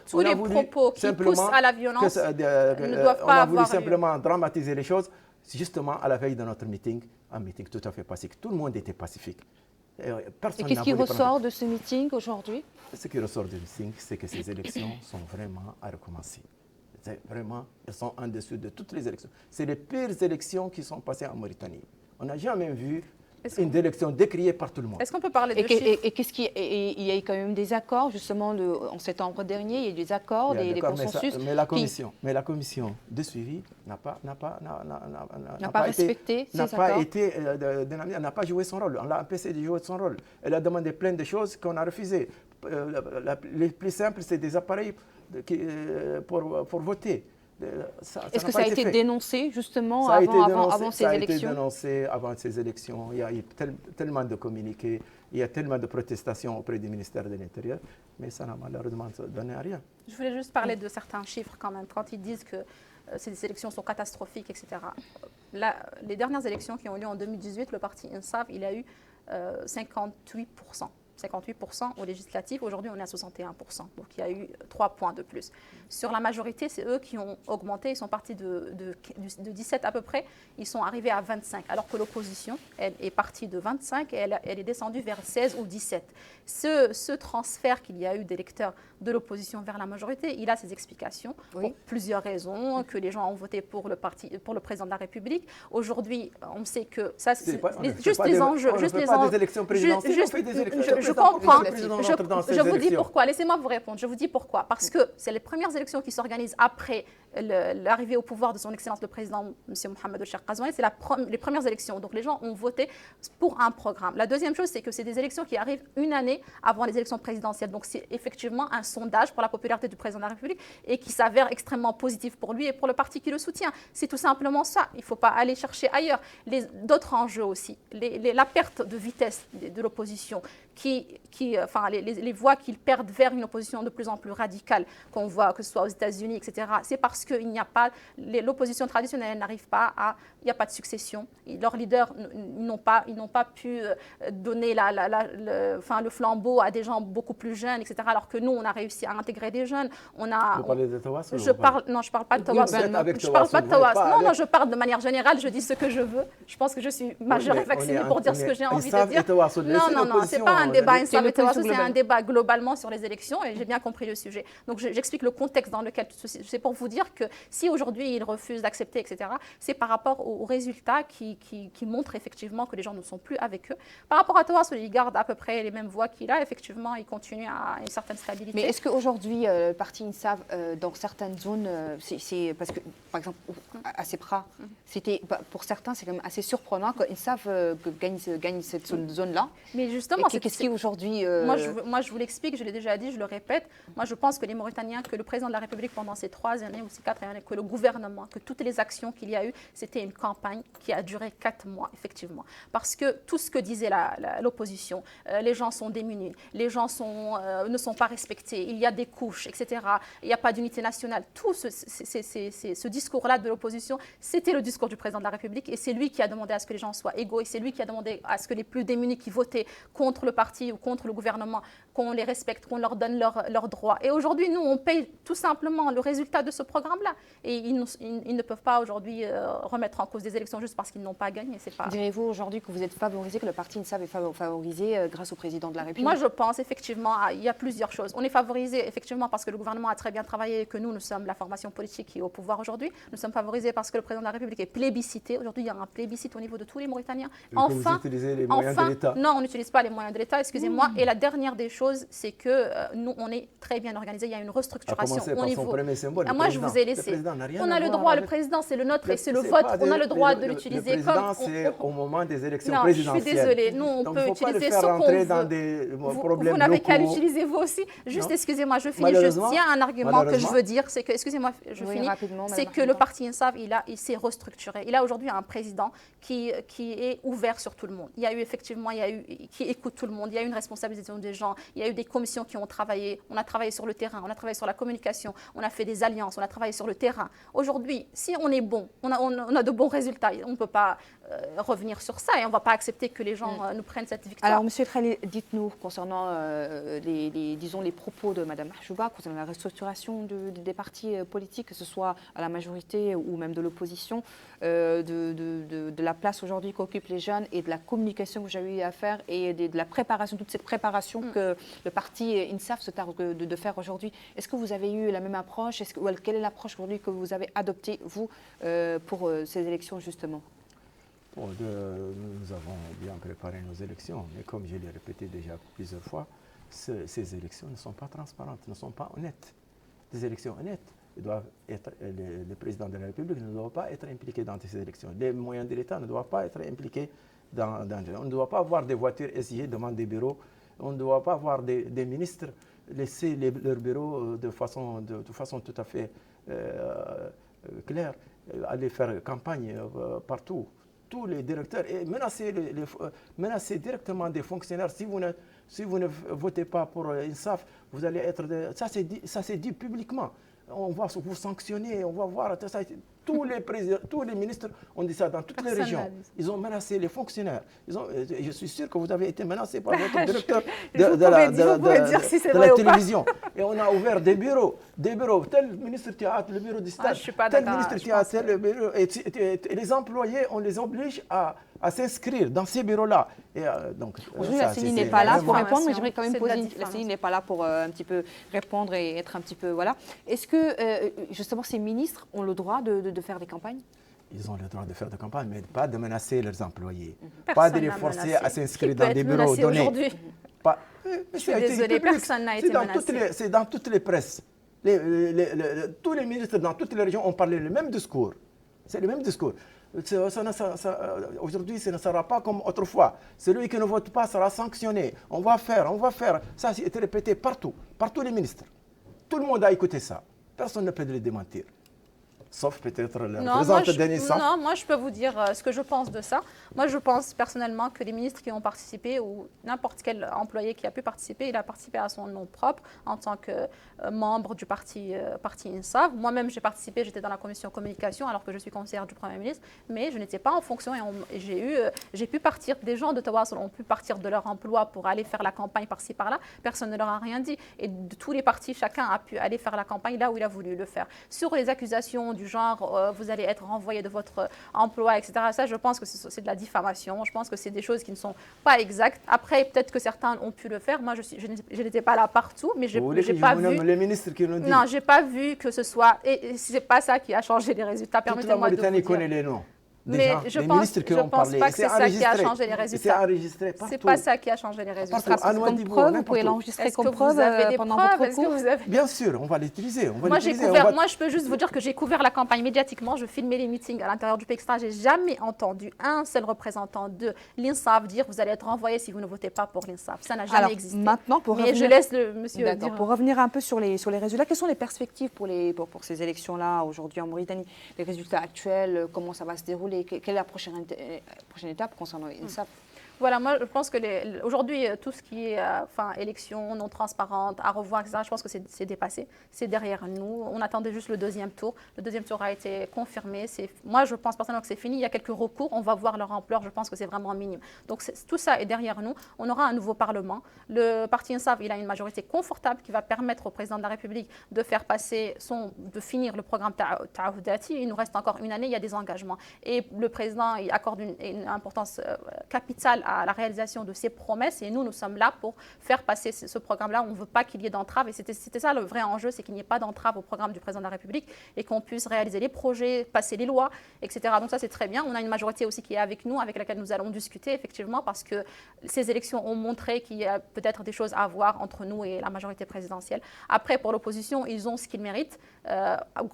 tous les propos qui poussent à la violence ne doivent pas avoir lieu.
On a voulu simplement dramatiser les choses, justement à la veille de notre meeting, un meeting tout à fait pacifique. Tout le monde était pacifique.
Et qu'est-ce qui ressort de ce meeting aujourd'hui?
Ce qui ressort du meeting, c'est que ces élections sont vraiment à recommencer. Vraiment, elles sont en dessous de toutes les élections. C'est les pires élections qui sont passées en Mauritanie. On n'a jamais vu une élection décriée par tout le monde.
Est-ce qu'on peut parler de chiffres?
Il y a eu quand même des accords, justement, en septembre dernier, il y a eu des accords, des consensus.
Mais la commission de suivi n'a pas
respecté ces accords.
Elle n'a pas joué son rôle. On l'a empêché de jouer son rôle. Elle a demandé plein de choses qu'on a refusées. Les plus simples, c'est des appareils pour voter.
Est-ce que ça a été dénoncé justement avant ces élections? Ça a été
dénoncé avant ces élections. Il y a eu tellement de communiqués, il y a tellement de protestations auprès du ministère de l'Intérieur, mais ça n'a malheureusement donné à rien.
Je voulais juste parler de certains chiffres quand même. Quand ils disent que ces élections sont catastrophiques, etc. Les dernières élections qui ont eu lieu en 2018, le parti INSAF, il a eu 58%. 58% aux législatives. Aujourd'hui, on est à 61%. Donc, il y a eu 3 points de plus. Sur la majorité, c'est eux qui ont augmenté. Ils sont partis de 17 à peu près. Ils sont arrivés à 25. Alors que l'opposition, elle est partie de 25 et elle est descendue vers 16 ou 17. Ce transfert qu'il y a eu d'électeurs de l'opposition vers la majorité, il a ses explications pour plusieurs raisons, que les gens ont voté pour le président de la République. Aujourd'hui, on sait que ça, c'est juste les enjeux.
Juste les enjeux. Des élections présidentielles, on fait des élections.
Je comprends. Je vous dis pourquoi. Laissez-moi vous répondre. Je vous dis pourquoi. Parce que c'est les premières élections qui s'organisent après l'arrivée au pouvoir de son Excellence le Président, M. Mohamed Cheikh Ghazouani. C'est les premières élections. Donc les gens ont voté pour un programme. La deuxième chose, c'est que c'est des élections qui arrivent une année avant les élections présidentielles. Donc c'est effectivement un sondage pour la popularité du Président de la République et qui s'avère extrêmement positif pour lui et pour le parti qui le soutient. C'est tout simplement ça. Il ne faut pas aller chercher ailleurs. D'autres enjeux aussi. La perte de vitesse de l'opposition, les voix qu'ils perdent vers une opposition de plus en plus radicale, qu'on voit que ce soit aux États-Unis, etc. C'est parce qu'il n'y a pas, l'opposition traditionnelle n'arrive pas il n'y a pas de succession. Leurs leaders n'ont pas pu donner le flambeau à des gens beaucoup plus jeunes, etc. Alors que nous, on a réussi à intégrer des jeunes.
Vous parlez de Tawas?
Non, je ne parle pas de Tawas. Je parle pas de Tawas. Non, je parle de manière générale. Je dis ce que je veux. Je pense que je suis majeure et vaccinée pour dire ce que j'ai envie de dire. Non, c'est pas un débat INSAF et Tawassou, c'est un débat globalement sur les élections et j'ai bien compris le sujet. Donc j'explique le contexte dans lequel c'est pour vous dire que si aujourd'hui ils refusent d'accepter, etc., c'est par rapport aux résultats qui montrent effectivement que les gens ne sont plus avec eux. Par rapport à Tawassou, il garde à peu près les mêmes voix qu'il a. Effectivement, il continue à une certaine stabilité.
Mais est-ce qu'aujourd'hui, le parti INSAF, dans certaines zones, c'est parce que, par exemple, à Sepra, pour certains, c'est quand même assez surprenant qu'INSAF gagne cette zone-là.
Mais justement,
qu'est-ce qui aujourd'hui...
Moi, je vous l'explique, je l'ai déjà dit, je le répète. Moi, je pense que les Mauritaniens, que le président de la République pendant ces 3 années ou ces 4 années, que le gouvernement, que toutes les actions qu'il y a eu, c'était une campagne qui a duré 4 mois, effectivement. Parce que tout ce que disait l'opposition, les gens sont démunis, les gens ne sont pas respectés, il y a des couches, etc. Il n'y a pas d'unité nationale. Tout ce discours-là de l'opposition, c'était le discours du président de la République et c'est lui qui a demandé à ce que les gens soient égaux et c'est lui qui a demandé à ce que les plus démunis qui votaient contre le parti ou contre le gouvernement, qu'on les respecte, qu'on leur donne leurs droits. Et aujourd'hui, nous, on paye tout simplement le résultat de ce programme-là. Et ils ne peuvent pas aujourd'hui remettre en cause des élections juste parce qu'ils n'ont pas gagné.
Direz-vous aujourd'hui que vous êtes favorisé, que le parti INSAF est favorisé grâce au président de la République?
Moi, je pense effectivement, il y a plusieurs choses. On est favorisé effectivement parce que le gouvernement a très bien travaillé et que nous sommes la formation politique qui est au pouvoir aujourd'hui. Nous sommes favorisés parce que le président de la République est plébiscité. Aujourd'hui, il y a un plébiscite au niveau de tous les Mauritaniens.
Enfin, vous utilisez les moyens de l'État?
Non, on n'utilise pas les moyens de l'État, excusez-moi. Et la dernière des choses, chose, c'est que nous, on est très bien organisé. Il y a une restructuration au niveau.
Son premier symbole,
moi, je vous ai laissé. On a le droit, le président, c'est le nôtre et c'est le vôtre. On a le droit de l'utiliser.
Le président, c'est au moment des élections présidentielles.
Je suis désolée. Nous, on peut utiliser ce qu'on veut. Vous n'avez qu'à l'utiliser vous aussi. Juste, excusez-moi, je finis. Il y a un argument que je veux dire, c'est que, excusez-moi, je finis, c'est que le parti INSAF, il s'est restructuré. Il a aujourd'hui un président qui est ouvert sur tout le monde. Il y a eu effectivement, qui écoute tout le monde. Il y a eu une responsabilisation des gens. Il y a eu des commissions qui ont travaillé. On a travaillé sur le terrain, on a travaillé sur la communication, on a fait des alliances, on a travaillé sur le terrain. Aujourd'hui, si on est bon, on a de bons résultats. On ne peut pas revenir sur ça et on ne va pas accepter que les gens nous prennent cette victoire.
Alors, Monsieur Trelli, dites-nous concernant les propos de Mme Mahjouba, concernant la restructuration des partis politiques, que ce soit à la majorité ou même de l'opposition, de la place aujourd'hui qu'occupent les jeunes et de la communication que vous avez eu à faire et de la préparation, toute cette préparation que le parti INSAF se targue de faire aujourd'hui. Est-ce que vous avez eu la même approche? Quelle est l'approche aujourd'hui que vous avez adoptée, vous, pour ces élections, justement?
Nous avons bien préparé nos élections, mais comme je l'ai répété déjà plusieurs fois, ces élections ne sont pas transparentes, ne sont pas honnêtes. Des élections honnêtes, le président de la République ne doit pas être impliqué dans ces élections. Les moyens de l'État ne doivent pas être impliqués on ne doit pas avoir des voitures SIG devant des bureaux, on ne doit pas avoir des ministres laisser leurs bureaux de façon tout à fait claire, aller faire campagne partout. Tous les directeurs et menacer directement des fonctionnaires. Si vous ne votez pas pour INSAF, vous allez être... Ça c'est dit publiquement. On va vous sanctionner, on va voir... Tous les ministres ont dit ça dans toutes les régions. Ils ont menacé les fonctionnaires. Je suis sûr que vous avez été menacé par votre directeur de la télévision. Et on a ouvert des bureaux. Tel ministre théâtre, le bureau du stade, tel ministre théâtre, tel bureau. Et les employés, on les oblige à s'inscrire dans ces bureaux-là.
Aujourd'hui, la CENI n'est pas là pour répondre, mais j'aimerais quand même poser la CENI n'est pas là pour un petit peu répondre et être un petit peu... Voilà. Est-ce que, justement, ces ministres ont le droit de faire des campagnes?
Ils ont le droit de faire des campagnes, mais pas de menacer leurs employés. Pas de les forcer à s'inscrire dans des bureaux donnés.
Je suis désolée, personne n'a été menacé.
C'est dans toutes les presses. Tous les ministres dans toutes les régions ont parlé le même discours. C'est le même discours. Aujourd'hui, ce ne sera pas comme autrefois. Celui qui ne vote pas sera sanctionné. On va faire. Ça a été répété partout, par tous les ministres. Tout le monde a écouté ça. Personne ne peut le démentir. Sauf peut-être la présidente d'INSAF.
Non, moi je peux vous dire ce que je pense de ça. Moi je pense personnellement que les ministres qui ont participé ou n'importe quel employé qui a pu participer, il a participé à son nom propre en tant que membre du parti INSAF. Moi-même j'ai participé, j'étais dans la commission communication alors que je suis conseillère du Premier ministre, mais je n'étais pas en fonction et j'ai pu partir, des gens de Tawasul ont pu partir de leur emploi pour aller faire la campagne par-ci par-là. Personne ne leur a rien dit. Et de tous les partis, chacun a pu aller faire la campagne là où il a voulu le faire. Sur les accusations du genre vous allez être renvoyé de votre emploi, etc. Ça, je pense que c'est de la diffamation. Je pense que c'est des choses qui ne sont pas exactes. Après, peut-être que certains ont pu le faire. Moi, je n'étais pas là partout, mais j'ai pas vu.
Les ministres qui nous disent.
Non, j'ai pas vu que ce soit. Et c'est pas ça qui a changé les résultats. Permettez-moi de vous dire.
Toute la Mauritanie connaît les noms.
Mais je pense pas que c'est ça qui a changé les résultats.
C'est enregistré partout.
C'est pas ça qui a changé les résultats.
Comme preuve, vous pouvez l'enregistrer comme preuve pendant votre cours.
Bien sûr, on va l'utiliser.
Moi, je peux juste vous dire que j'ai couvert la campagne médiatiquement. Je filmais les meetings à l'intérieur du PEXTA. J'ai jamais entendu un seul représentant de l'INSAF dire vous allez être renvoyé si vous ne votez pas pour l'INSAF. Ça n'a jamais existé.
Maintenant,
mais je laisse le monsieur dire.
Pour revenir un peu sur les résultats, quelles sont les perspectives pour ces élections-là aujourd'hui en Mauritanie? Les résultats actuels, comment ça va se dérouler? Quelle est la prochaine étape concernant l'INSAF?
Voilà, moi je pense que aujourd'hui, tout ce qui est élection non transparente, à revoir, etc., je pense que c'est dépassé. C'est derrière nous. On attendait juste le deuxième tour. Le deuxième tour a été confirmé. Moi, je pense personnellement que c'est fini. Il y a quelques recours. On va voir leur ampleur. Je pense que c'est vraiment minime. Donc tout ça est derrière nous. On aura un nouveau Parlement. Le parti INSAF, il a une majorité confortable qui va permettre au président de la République de faire passer de finir le programme Taoudati. Il nous reste encore une année. Il y a des engagements. Et le président il accorde une importance capitale à la réalisation de ces promesses. Et nous sommes là pour faire passer ce programme-là. On ne veut pas qu'il y ait d'entrave. Et c'était ça le vrai enjeu, c'est qu'il n'y ait pas d'entrave au programme du président de la République et qu'on puisse réaliser les projets, passer les lois, etc. Donc ça, c'est très bien. On a une majorité aussi qui est avec nous, avec laquelle nous allons discuter, effectivement, parce que ces élections ont montré qu'il y a peut-être des choses à voir entre nous et la majorité présidentielle. Après, pour l'opposition, ils ont ce qu'ils méritent.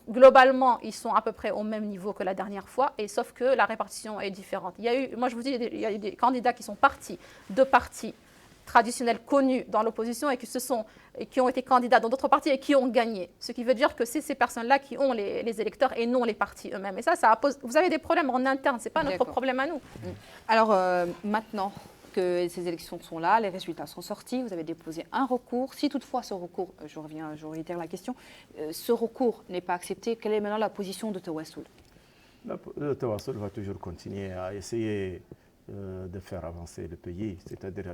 Globalement, ils sont à peu près au même niveau que la dernière fois, et sauf que la répartition est différente. Il y a eu, moi je vous dis, il y a eu des candidats qui sont partis de partis traditionnels connus dans l'opposition et qui ont été candidats dans d'autres partis et qui ont gagné. Ce qui veut dire que c'est ces personnes-là qui ont les électeurs et non les partis eux-mêmes. Et ça pose, vous avez des problèmes en interne, ce n'est pas notre problème à nous.
Alors maintenant que ces élections sont là, les résultats sont sortis, vous avez déposé un recours. Si toutefois ce recours, je réitère la question, ce recours n'est pas accepté, quelle est maintenant la position de Tawassoul?
Le Tawassoul va toujours continuer à essayer de faire avancer le pays, c'est-à-dire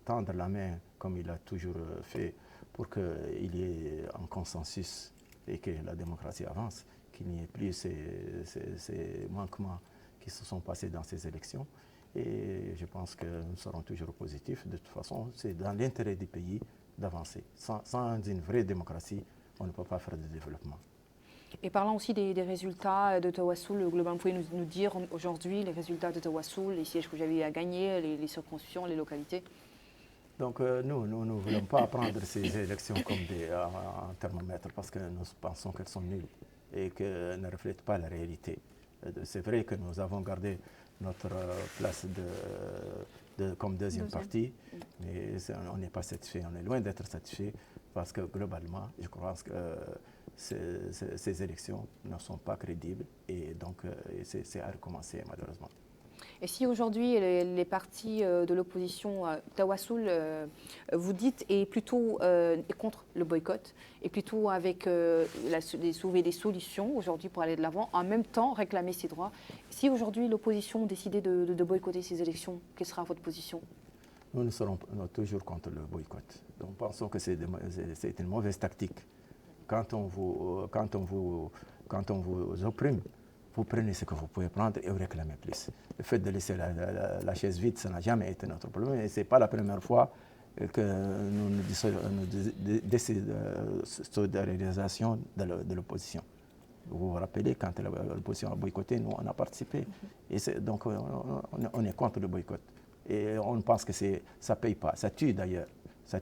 tendre la main comme il a toujours fait pour qu'il y ait un consensus et que la démocratie avance, qu'il n'y ait plus ces manquements qui se sont passés dans ces élections. Et je pense que nous serons toujours positifs. De toute façon, c'est dans l'intérêt du pays d'avancer. Sans une vraie démocratie, on ne peut pas faire de développement.
Et parlant aussi des résultats de Tawassoul, globalement, vous pouvez nous dire aujourd'hui les résultats de Tawassoul, les sièges que vous avez à gagner, les circonscriptions, les localités?
Donc nous ne voulons pas prendre ces élections comme un thermomètre parce que nous pensons qu'elles sont nulles et qu'elles ne reflètent pas la réalité. C'est vrai que nous avons gardé notre place comme deuxième parti, mais on n'est pas satisfait, on est loin d'être satisfait parce que globalement, je crois que ces élections ne sont pas crédibles et donc c'est à recommencer malheureusement.
Et si aujourd'hui les partis de l'opposition, Tawassoul, vous dites, est plutôt contre le boycott, et plutôt avec trouver des solutions aujourd'hui pour aller de l'avant, en même temps réclamer ses droits. Si aujourd'hui l'opposition décidait de boycotter ces élections, quelle sera votre position?
Nous serons toujours contre le boycott. Donc, nous pensons que c'est une mauvaise tactique. Quand on vous opprime, vous prenez ce que vous pouvez prendre et vous réclamez plus. Le fait de laisser la chaise vide, ça n'a jamais été notre problème. Et ce n'est pas la première fois que nous décidons de solidarisation de l'opposition. Vous vous rappelez, quand l'opposition a boycotté, nous, on a participé. Et donc, on est contre le boycott. Et on pense que ça ne paye pas. Ça tue d'ailleurs.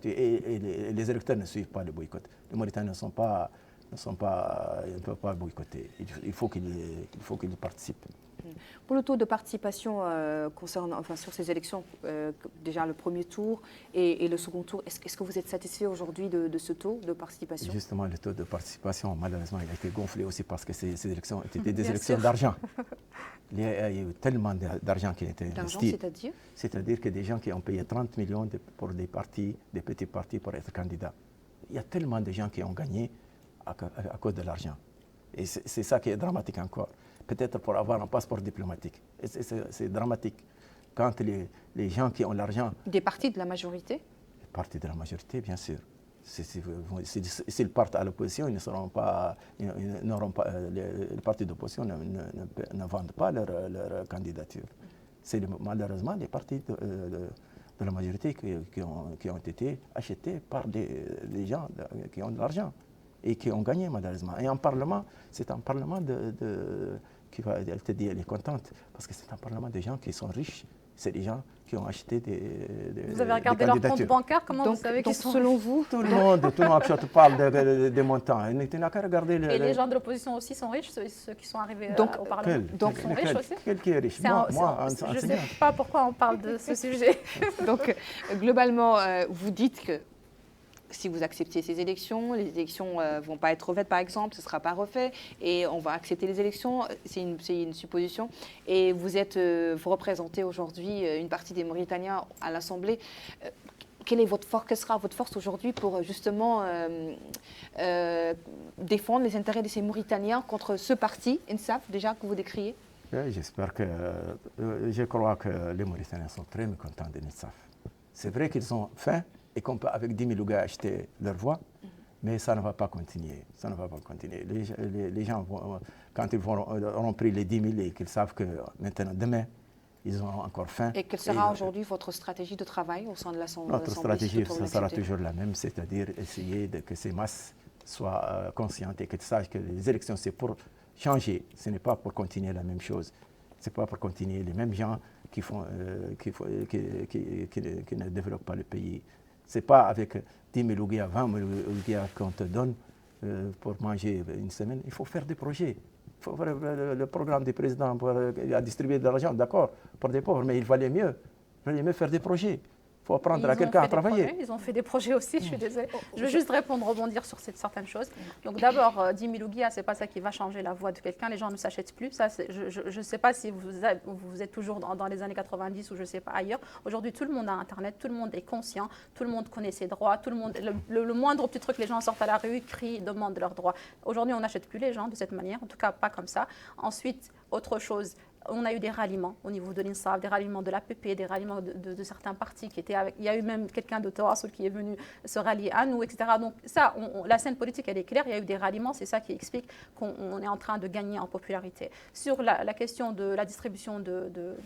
Et les électeurs ne suivent pas le boycott. Les Mauritaniens ne peuvent pas boycotter. Il faut qu'ils participent.
Pour le taux de participation sur ces élections, déjà le premier tour et le second tour, est-ce que vous êtes satisfait aujourd'hui de ce taux de participation?
Justement, le taux de participation, malheureusement, il a été gonflé aussi parce que ces élections étaient des élections d'argent. Il y a eu tellement d'argent qui a été investi.
C'est-à-dire?
C'est-à-dire que des gens qui ont payé 30 millions pour des partis, des petits partis pour être candidats. Il y a tellement de gens qui ont gagné à cause de l'argent. Et c'est ça qui est dramatique encore. Peut-être pour avoir un passeport diplomatique. C'est dramatique. Quand les gens qui ont l'argent...
Des partis de la majorité?
Les partis de la majorité, bien sûr. S'ils partent à l'opposition, ils n'auront pas... Les partis d'opposition ne vendent pas leur candidature. C'est malheureusement les partis de la majorité qui ont été achetés par des gens qui ont de l'argent et qui ont gagné malheureusement. Et un parlement, c'est un parlement qui va, elle te dit, elle est contente, parce que c'est un parlement de gens qui sont riches. C'est des gens qui ont acheté des
Vous avez regardé leur compte bancaire, comment vous savez qu'ils sont...
Selon vous,
tout le monde parle des montants. Tu n'as qu'à regarder...
Et les gens de l'opposition aussi sont riches, ceux qui sont arrivés au Parlement. Sont riches aussi.
Quel qui est riche? Moi,
je ne sais pas pourquoi on parle de ce sujet.
Donc, globalement, vous dites que si vous acceptez ces élections, les élections ne vont pas être refaites, par exemple, ce ne sera pas refait, et on va accepter les élections, c'est une supposition. Et vous représentez aujourd'hui une partie des Mauritaniens à l'Assemblée. Quelle sera votre force aujourd'hui pour justement défendre les intérêts de ces Mauritaniens contre ce parti, INSAF, déjà, que vous décriez?
J'espère que... je crois que les Mauritaniens sont très mécontents de l'INSAF. C'est vrai qu'ils ont faim, et qu'on peut avec 10 000 Ougas acheter leur voix, mais ça ne va pas continuer. Ça ne va pas continuer. Les gens, quand ils auront pris les 10 000 et qu'ils savent que maintenant, demain, ils ont encore faim.
Et quelle sera aujourd'hui votre stratégie de travail au sein de l'Assemblée?
Notre stratégie, ça sera toujours la même, c'est-à-dire essayer que ces masses soient conscientes et qu'elles sachent que les élections, c'est pour changer, ce n'est pas pour continuer la même chose. Ce n'est pas pour continuer les mêmes gens qui ne développent pas le pays. Ce n'est pas avec 10 000 ouguiya, 20 000 ouguiya qu'on te donne pour manger une semaine. Il faut faire des projets. Il faut faire le programme du président pour distribuer de l'argent, d'accord, pour des pauvres, mais il valait mieux faire des projets. Il faut apprendre à quelqu'un à travailler.
Ils ont fait des projets aussi, je suis désolée. Je veux juste rebondir sur certaines choses. Donc d'abord, 10 000 ouguiya, ce n'est pas ça qui va changer la voix de quelqu'un. Les gens ne s'achètent plus. Ça, je ne sais pas si vous êtes toujours dans les années 90 ou je ne sais pas ailleurs. Aujourd'hui, tout le monde a Internet, tout le monde est conscient, tout le monde connaît ses droits, tout le monde, le moindre petit truc, les gens sortent à la rue, crient, demandent leurs droits. Aujourd'hui, on n'achète plus les gens de cette manière, en tout cas pas comme ça. Ensuite, autre chose. On a eu des ralliements au niveau de l'INSAF, des ralliements de l'APP, des ralliements de certains partis qui étaient avec. Il y a eu même quelqu'un de Tawassul qui est venu se rallier à nous, etc. Donc ça, la scène politique, elle est claire. Il y a eu des ralliements, c'est ça qui explique qu'on est en train de gagner en popularité. Sur la question de la distribution de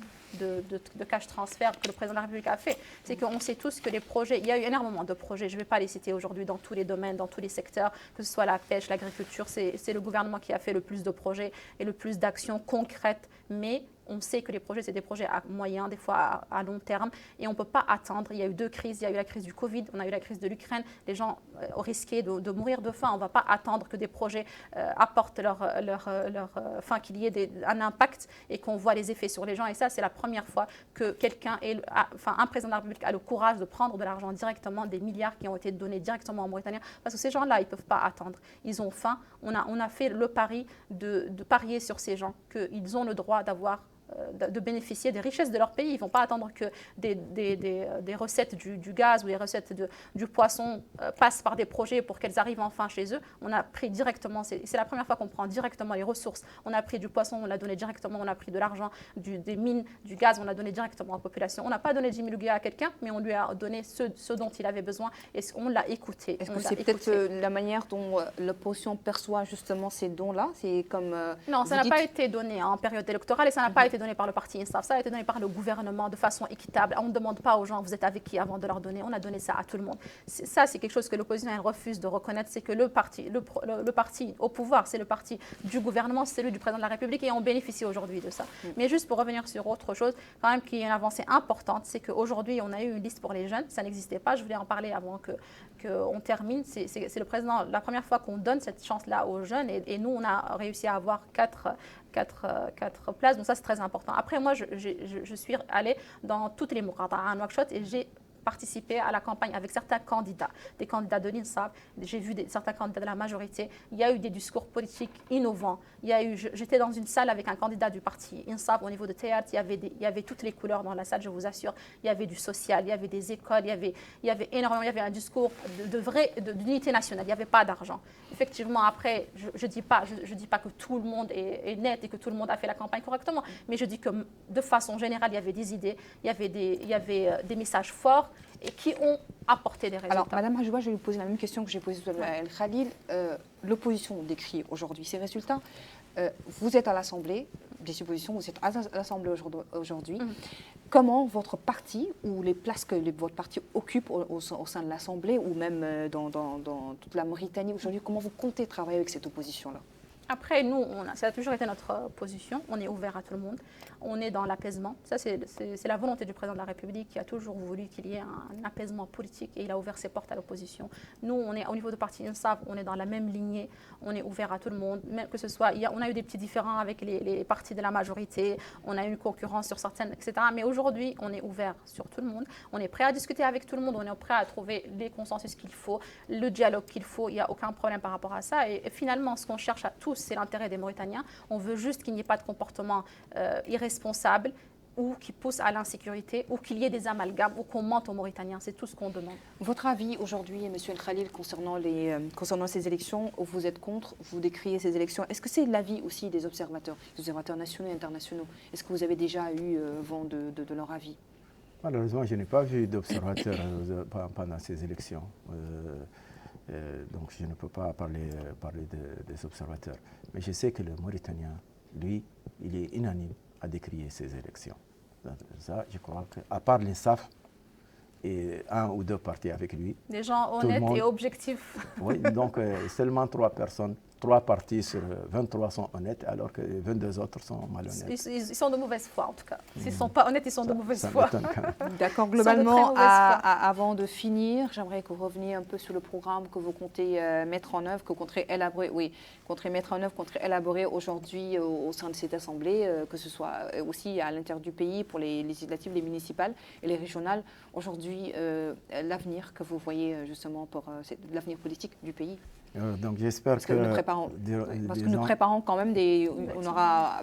cash transfert que le président de la République a fait, c'est qu'on sait tous que les projets, il y a eu énormément de projets, je ne vais pas les citer aujourd'hui dans tous les domaines, dans tous les secteurs, que ce soit la pêche, l'agriculture, c'est le gouvernement qui a fait le plus de projets et le plus d'actions concrètes, mais on sait que les projets, c'est des projets à moyen, des fois à long terme, et on ne peut pas attendre. Il y a eu 2 crises, il y a eu la crise du Covid, on a eu la crise de l'Ukraine. Les gens ont risqué de mourir de faim. On ne va pas attendre que des projets apportent enfin, qu'il y ait un impact et qu'on voit les effets sur les gens. Et ça, c'est la première fois que un président de la République a le courage de prendre de l'argent directement, des milliards qui ont été donnés directement aux Mauritaniens, parce que ces gens-là, ils ne peuvent pas attendre. Ils ont faim. On a fait le pari de parier sur ces gens, qu'ils ont le droit de bénéficier des richesses de leur pays. Ils ne vont pas attendre que des recettes du gaz ou des recettes du poisson passent par des projets pour qu'elles arrivent enfin chez eux. On a pris directement, c'est la première fois qu'on prend directement les ressources. On a pris du poisson, on l'a donné directement, on a pris de l'argent, des mines, du gaz, on l'a donné directement à la population. On n'a pas donné 10 000 ouguiya à quelqu'un, mais on lui a donné ce dont il avait besoin et on l'a écouté.
Est-ce que c'est peut-être la manière dont l'opposition perçoit justement ces dons-là? C'est comme
non, ça n'a pas été donné en période électorale et ça n'a pas été donné par le parti INSAF, ça a été donné par le gouvernement de façon équitable. On ne demande pas aux gens, vous êtes avec qui avant de leur donner. On a donné ça à tout le monde. Ça, c'est quelque chose que l'opposition refuse de reconnaître, c'est que le parti au pouvoir, c'est le parti du gouvernement, c'est celui du président de la République et on bénéficie aujourd'hui de ça. Mais juste pour revenir sur autre chose, quand même qu'il y a une avancée importante, c'est qu'aujourd'hui, on a eu une liste pour les jeunes. Ça n'existait pas. Je voulais en parler avant qu'on termine. C'est le président, la première fois qu'on donne cette chance-là aux jeunes et nous, on a réussi à avoir 4 places, donc ça c'est très important. Après moi, je suis allée dans toutes les Muqata'a à Nouakchott et j'ai participé à la campagne avec certains candidats, des candidats de l'INSAF, j'ai vu certains candidats de la majorité, il y a eu des discours politiques innovants, j'étais dans une salle avec un candidat du parti INSAF au niveau de théâtre, il y avait toutes les couleurs dans la salle, je vous assure, il y avait du social, il y avait des écoles, il y avait énormément, il y avait un discours d'unité nationale, il n'y avait pas d'argent. Effectivement, après, je dis pas que tout le monde est net et que tout le monde a fait la campagne correctement, mais je dis que de façon générale, il y avait des idées, il y avait des messages forts et qui ont apporté des résultats.
Alors, Madame Hajouba, je vais vous poser la même question que j'ai posée à El Khalil. L'opposition décrit aujourd'hui ces résultats. Vous êtes à l'Assemblée des oppositions, vous êtes à l'Assemblée aujourd'hui. Comment votre parti, ou les places que votre parti occupe au sein de l'Assemblée, ou même dans toute la Mauritanie aujourd'hui, comment vous comptez travailler avec cette opposition-là?
Après, nous, ça a toujours été notre position. On est ouvert à tout le monde. On est dans l'apaisement. Ça, c'est la volonté du président de la République qui a toujours voulu qu'il y ait un apaisement politique et il a ouvert ses portes à l'opposition. Nous, on est au niveau du parti INSAF, on est dans la même lignée. On est ouvert à tout le monde, même que ce soit. On a eu des petits différends avec les partis de la majorité. On a eu une concurrence sur certaines, etc. Mais aujourd'hui, on est ouvert sur tout le monde. On est prêt à discuter avec tout le monde. On est prêt à trouver les consensus qu'il faut, le dialogue qu'il faut. Il n'y a aucun problème par rapport à ça. Et finalement, ce qu'on cherche à tous, c'est l'intérêt des Mauritaniens. On veut juste qu'il n'y ait pas de comportement irresponsable ou qui pousse à l'insécurité ou qu'il y ait des amalgames ou qu'on mente aux Mauritaniens. C'est tout ce qu'on demande.
Votre avis aujourd'hui, M. El Khalil, concernant ces élections, vous êtes contre, vous décriez ces élections. Est-ce que c'est l'avis aussi des observateurs nationaux et internationaux? Est-ce que vous avez déjà eu vent de leur avis?
Malheureusement, je n'ai pas vu d'observateurs pendant ces élections. Donc je ne peux pas parler des observateurs. Mais je sais que le Mauritanien, lui, il est unanime à décrier ces élections. Ça, je crois qu'à part l'INSAF et un ou deux partis avec lui.
Des gens
tout le
honnêtes
monde-
et objectifs.
Oui, donc seulement 3 personnes, 3 partis sur 23 sont honnêtes, alors que les 22 autres sont malhonnêtes.
Ils sont de mauvaise foi, en tout cas. S'ils ne sont pas honnêtes, ils sont de mauvaise
Ça
foi.
m'étonne quand même.
D'accord,
Sans de très
globalement,
mauvaise foi.
avant de finir, j'aimerais que vous reveniez un peu sur le programme que vous comptez mettre en œuvre, que vous comptez élaborer, mettre en œuvre, comptez élaborer aujourd'hui au sein de cette assemblée, que ce soit aussi à l'intérieur du pays pour les législatives, les municipales et les régionales. Aujourd'hui, l'avenir que vous voyez justement pour l'avenir politique du pays.
Donc j'espère
Parce que nous préparons, parce que nous préparons quand même on aura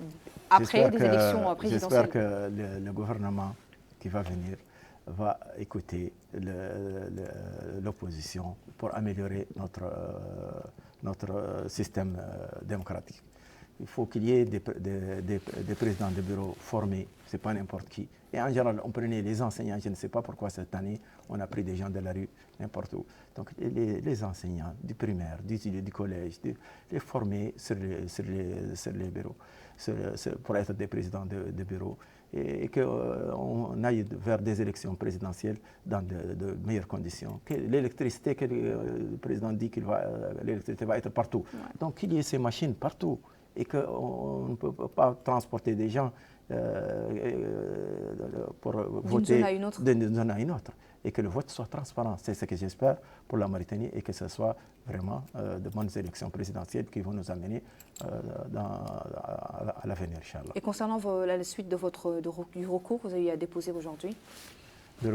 après des élections présidentielles.
J'espère que le gouvernement qui va venir va écouter l'opposition pour améliorer notre système démocratique. Il faut qu'il y ait des présidents de bureau formés, ce n'est pas n'importe qui. Et en général, on prenait les enseignants, je ne sais pas pourquoi cette année, on a pris des gens de la rue, n'importe où. Donc les enseignants du primaire, du collège, les former sur les bureaux, pour être des présidents de bureau, et qu'on aille vers des élections présidentielles dans de meilleures conditions. Que l'électricité, que le président dit que l'électricité va être partout. Ouais. Donc qu'il y ait ces machines partout et qu'on ne peut pas transporter des gens pour voter d'une zone à une autre. Et que le vote soit transparent. C'est ce que j'espère pour la Mauritanie et que ce soit vraiment de bonnes élections présidentielles qui vont nous amener à l'avenir, Inch'Allah.
Et concernant la suite du recours que vous avez déposé aujourd'hui,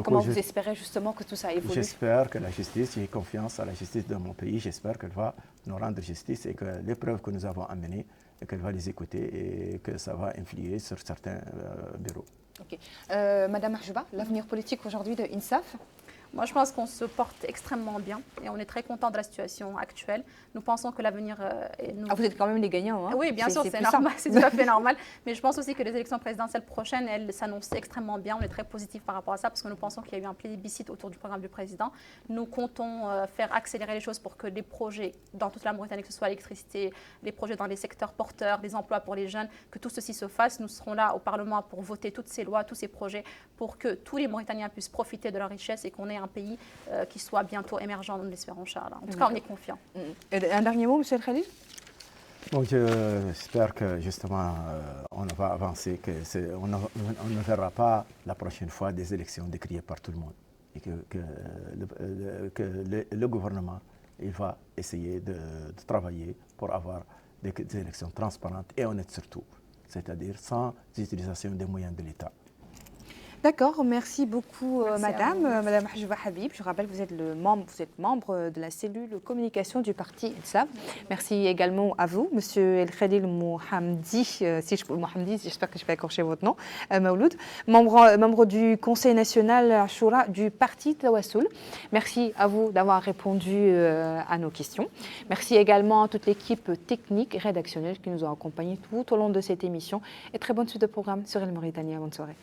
comment vous espérez justement que tout ça évolue?
J'espère que la justice, j'ai confiance à la justice de mon pays, j'espère qu'elle va nous rendre justice et que les preuves que nous avons amenées, qu'elle va les écouter et que ça va influer sur certains bureaux.
Ok. Madame Mahjouba, l'avenir politique aujourd'hui de INSAF?
Moi, je pense qu'on se porte extrêmement bien et on est très content de la situation actuelle. Nous pensons que l'avenir est...
vous êtes quand même les gagnants, hein?
Oui, bien sûr, c'est normal, c'est tout à fait normal. Mais je pense aussi que les élections présidentielles prochaines, elles s'annoncent extrêmement bien. On est très positif par rapport à ça parce que nous pensons qu'il y a eu un plébiscite autour du programme du président. Nous comptons faire accélérer les choses pour que les projets dans toute la Mauritanie, que ce soit l'électricité, les projets dans les secteurs porteurs, les emplois pour les jeunes, que tout ceci se fasse. Nous serons là au Parlement pour voter toutes ces lois, tous ces projets pour que tous les Mauritaniens puissent profiter de leur richesse et qu'on ait un pays qui soit bientôt émergent, nous l'espérons, Inch'Allah. En tout cas, on est confiant.
Et un dernier mot, M. El Khalil?
Bon, j'espère que justement on va avancer, on ne verra pas la prochaine fois des élections décriées par tout le monde et que le gouvernement il va essayer de travailler pour avoir des élections transparentes et honnêtes surtout, c'est-à-dire sans utilisation des moyens de l'État.
D'accord, merci beaucoup
merci
Madame Mahjouba Habib. Je rappelle que vous êtes membre de la cellule communication du parti INSAF. Merci également à vous, Monsieur El Khalil Mohamdi, j'espère que je vais écorcher votre nom, Mauloud, membre du Conseil national Ashura du parti Tawassoul. Merci à vous d'avoir répondu à nos questions. Merci également à toute l'équipe technique et rédactionnelle qui nous a accompagnés tout au long de cette émission. Et très bonne suite de programme sur El Mauritania. Bonne soirée.